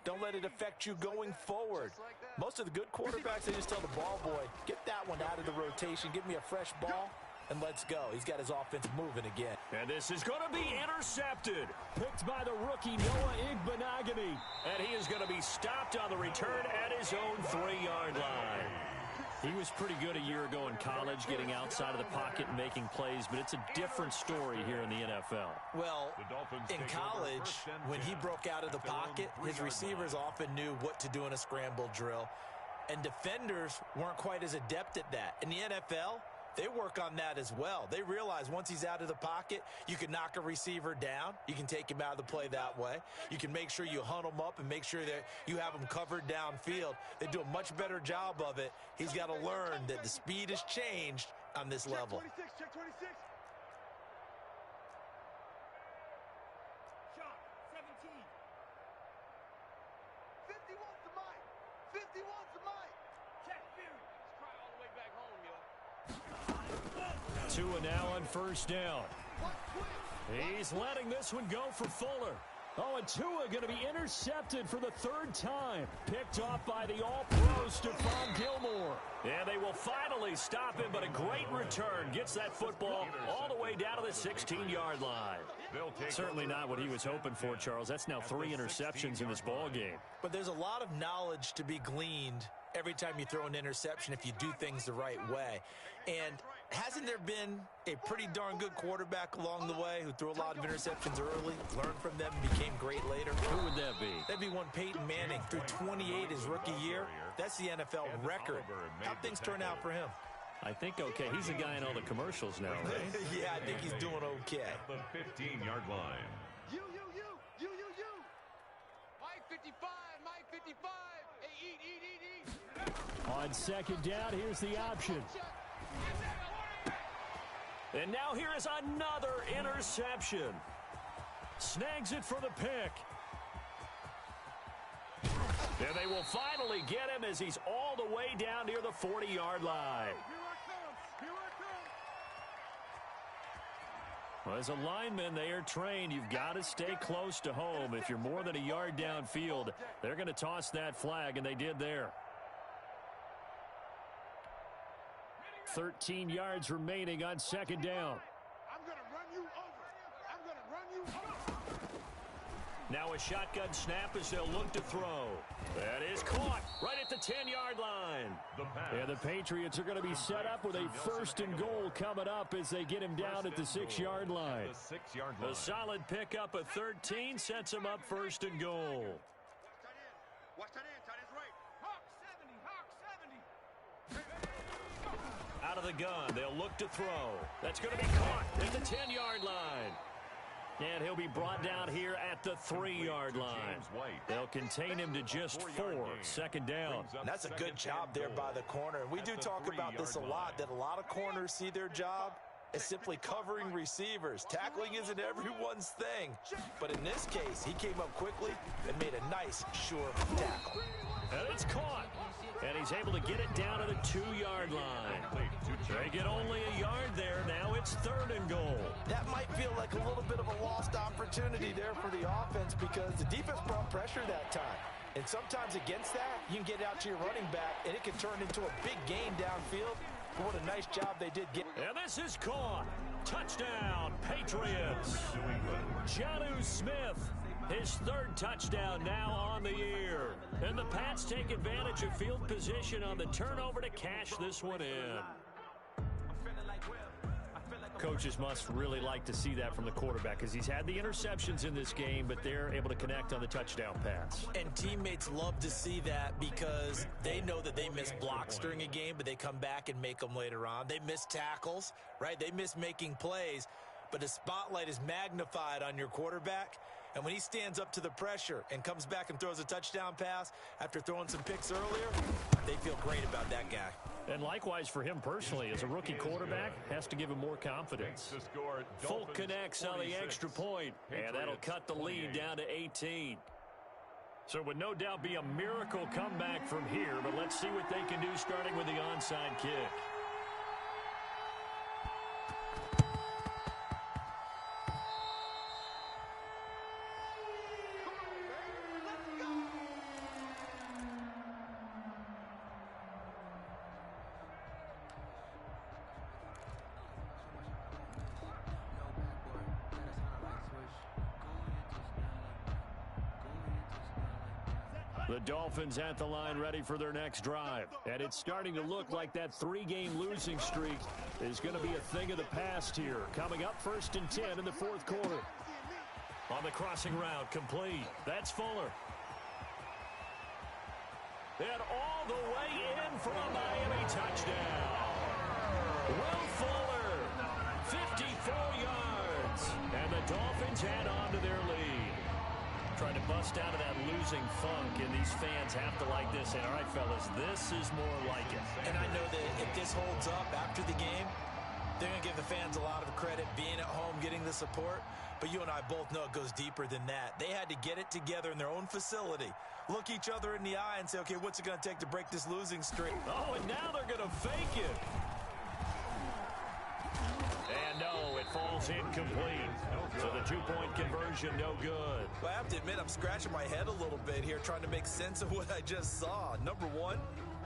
don't let it affect you going forward. Most of the good quarterbacks, they just tell the ball boy, get that one out of the rotation, give me a fresh ball, and let's go. He's got his offense moving again. And this is going to be intercepted. Picked by the rookie Noah Igbenogany. And he is going to be stopped on the return at his own 3-yard line. He was pretty good a year ago in college, getting outside of the pocket and making plays, but it's a different story here in the NFL. Well, in college, when he broke out of the pocket, his receivers often knew what to do in a scramble drill, and defenders weren't quite as adept at that. In the NFL, they work on that as well. They realize once he's out of the pocket, you can knock a receiver down. You can take him out of the play that way. You can make sure you hunt him up and make sure that you have him covered downfield. They do a much better job of it. He's got to learn that the speed has changed on this level. Check 26. Shot, 17. 51's the mic. 51's the mic. Check Fury. Let's cry all the way back home, yo. Tua now on 1st down. He's letting this one go for Fuller. Oh, and Tua going to be intercepted for the 3rd time. Picked off by the all-pro Stephon Gilmore. And they will finally stop him, but a great return. Gets that football all the way down to the 16-yard line. Certainly not what he was hoping for, Charles. That's now 3 interceptions in this ball game. But there's a lot of knowledge to be gleaned every time you throw an interception if you do things the right way. And Hasn't there been a pretty darn good quarterback along the way who threw a lot of interceptions early, learned from them, and became great later? Who would that be? That'd be one Peyton Manning, threw 28 his rookie year. That's the NFL record. How'd things turn out for him? I think okay. He's the guy in all the commercials now, right? Yeah, I think he's doing okay. At the 15-yard line. You. Mike 55, Mike 55. Hey, eat. On second down, here's the option. And now here is another interception. Snags it for the pick. And they will finally get him as he's all the way down near the 40-yard line. Well, as a lineman, they are trained. You've got to stay close to home. If you're more than a yard downfield, they're going to toss that flag, and they did there. 13 yards remaining on second down. I'm going to run you over. Now a shotgun snap as they'll look to throw. That is caught right at the 10-yard line. And the Patriots are going to be set up with a first and goal coming up as they get him down at the 6-yard line. A solid pickup of 13 sets him up first and goal. Watch that in, tight end right. Hawk 70. Out of the gun, they'll look to throw. That's going to be caught at the 10-yard line. And he'll be brought down here at the 3-yard line. They'll contain him to just 4. Second down. That's a good job there by the corner. We do talk about this a lot, that a lot of corners see their job as simply covering receivers. Tackling isn't everyone's thing. But in this case, he came up quickly and made a nice, sure tackle. And it's caught. And he's able to get it down to the 2-yard line. They get only a yard there. Now it's third and goal. That might feel like a little bit of a lost opportunity there for the offense because the defense brought pressure that time. And sometimes against that, you can get out to your running back, and it can turn into a big gain downfield. But what a nice job they did get. And this is caught. Touchdown, Patriots. Jonnu Smith. His third touchdown now on the year. And the Pats take advantage of field position on the turnover to cash this one in. Coaches must really like to see that from the quarterback because he's had the interceptions in this game, but they're able to connect on the touchdown pass. And teammates love to see that because they know that they miss blocks during a game, but they come back and make them later on. They miss tackles, right? They miss making plays, but the spotlight is magnified on your quarterback. And when he stands up to the pressure and comes back and throws a touchdown pass after throwing some picks earlier, they feel great about that guy. And likewise for him personally, as a rookie quarterback, has to give him more confidence. Folk connects on the extra point, and that'll cut the lead down to 18. So it would no doubt be a miracle comeback from here, but let's see what they can do starting with the onside kick. The Dolphins at the line ready for their next drive. And it's starting to look like that 3-game losing streak is going to be a thing of the past here. Coming up first and 10 in the fourth quarter. On the crossing route, complete. That's Fuller. And all the way in for a Miami touchdown. Will Fuller, 54 yards. And the Dolphins add on to their lead. Trying to bust out of that losing funk, and these fans have to like this. And all right, fellas, this is more like it. And I know that if this holds up after the game, they're going to give the fans a lot of credit, being at home, getting the support. But you and I both know it goes deeper than that. They had to get it together in their own facility, look each other in the eye and say, okay, what's it going to take to break this losing streak? Oh, and now they're going to fake it. And no, it falls incomplete. So the two-point conversion, no good. Well, I have to admit, I'm scratching my head a little bit here trying to make sense of what I just saw. Number one,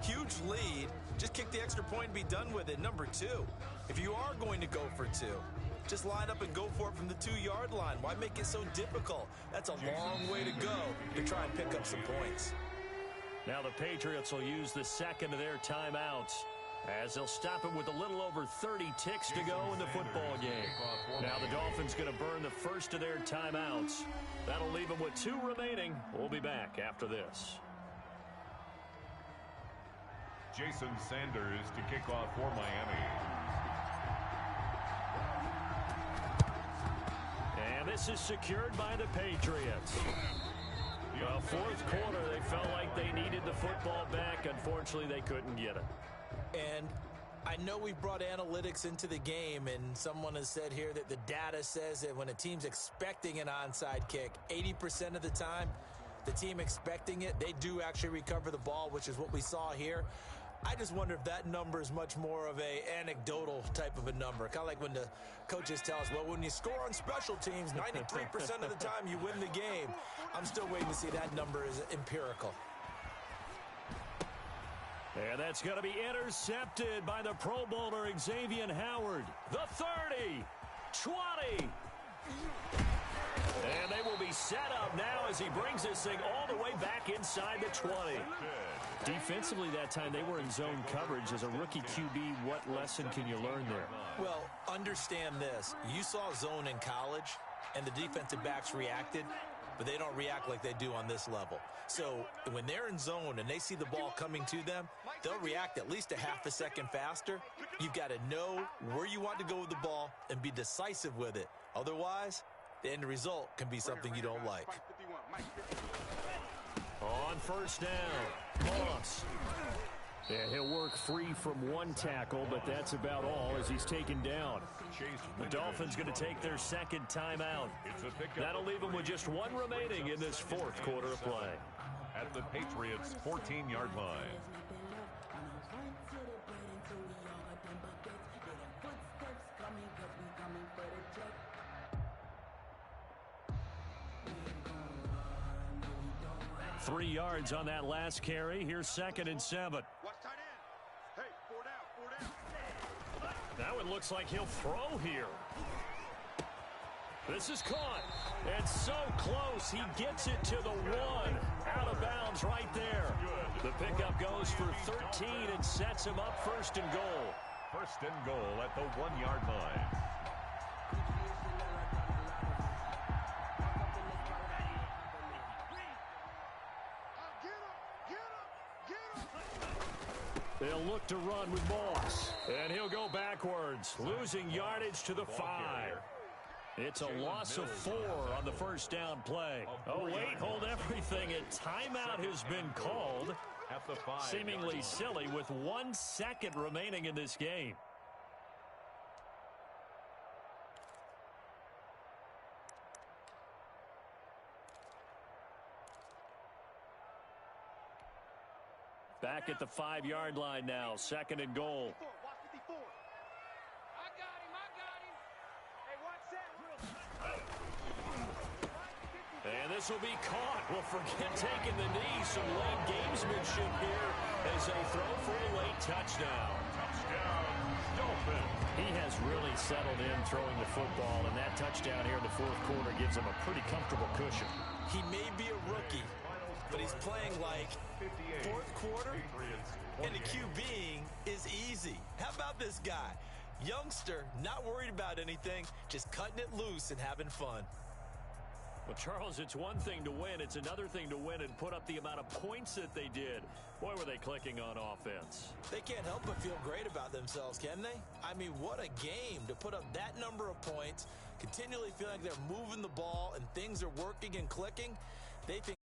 huge lead. Just kick the extra point and be done with it. Number two, if you are going to go for two, just line up and go for it from the 2-yard line. Why make it so difficult? That's a long way to go to try and pick up some points. Now the Patriots will use the second of their timeouts. as they'll stop him with a little over 30 ticks to go in the football game. Now the Dolphins going to burn the first of their timeouts. That'll leave them with 2 remaining. We'll be back after this. Jason Sanders to kick off for Miami. And this is secured by the Patriots. Well, fourth quarter, they felt like they needed the football back. Unfortunately, they couldn't get it. And I know we've brought analytics into the game, and someone has said here that the data says that when a team's expecting an onside kick, 80% of the time, the team expecting it, they do actually recover the ball, which is what we saw here. I just wonder if that number is much more of a anecdotal type of a number. Kind of like when the coaches tell us, well, when you score on special teams, 93% of the time you win the game. I'm still waiting to see that number is empirical. And that's going to be intercepted by the Pro Bowler Xavier Howard. The 30, 20. And they will be set up now as he brings this thing all the way back inside the 20. Defensively that time, they were in zone coverage. As a rookie QB, what lesson can you learn there? Well, understand this. You saw zone in college, and the defensive backs reacted, but they don't react like they do on this level. So when they're in zone and they see the ball coming to them, they'll react at least a half a second faster. You've got to know where you want to go with the ball and be decisive with it. Otherwise, the end result can be something you don't like. On first down, Moss. And he'll work free from one tackle, but that's about all as he's taken down. The Dolphins going to take their second timeout. That'll leave them with just 1 remaining in this fourth quarter of play. At the Patriots' 14-yard line. Three yards on that last carry. Here's 2nd and 7. Hey, 4 down. Now it looks like he'll throw here. This is caught. And so close. He gets it to the 1. Out of bounds right there. The pickup goes for 13 and sets him up 1st and goal. 1st and goal at the 1-yard line. They'll look to run with Moss. And he'll go backwards, losing yardage to the 5. It's a loss of 4 on the first down play. Oh, wait, hold everything. A timeout has been called. Seemingly silly with 1 second remaining in this game. Back at the 5-yard line now, 2nd and goal. Watch 54. I got him. Hey, watch that. And this will be caught. Well, forget taking the knee. Some late gamesmanship here as they throw for a late touchdown. Touchdown, Dolphins. He has really settled in throwing the football, and that touchdown here in the fourth quarter gives him a pretty comfortable cushion. He may be a rookie, but he's playing like fourth quarter, and the QBing is easy. How about this guy? Youngster, not worried about anything, just cutting it loose and having fun. Well, Charles, it's one thing to win. It's another thing to win and put up the amount of points that they did. Boy, were they clicking on offense. They can't help but feel great about themselves, can they? I mean, what a game to put up that number of points, continually feeling like they're moving the ball and things are working and clicking. They think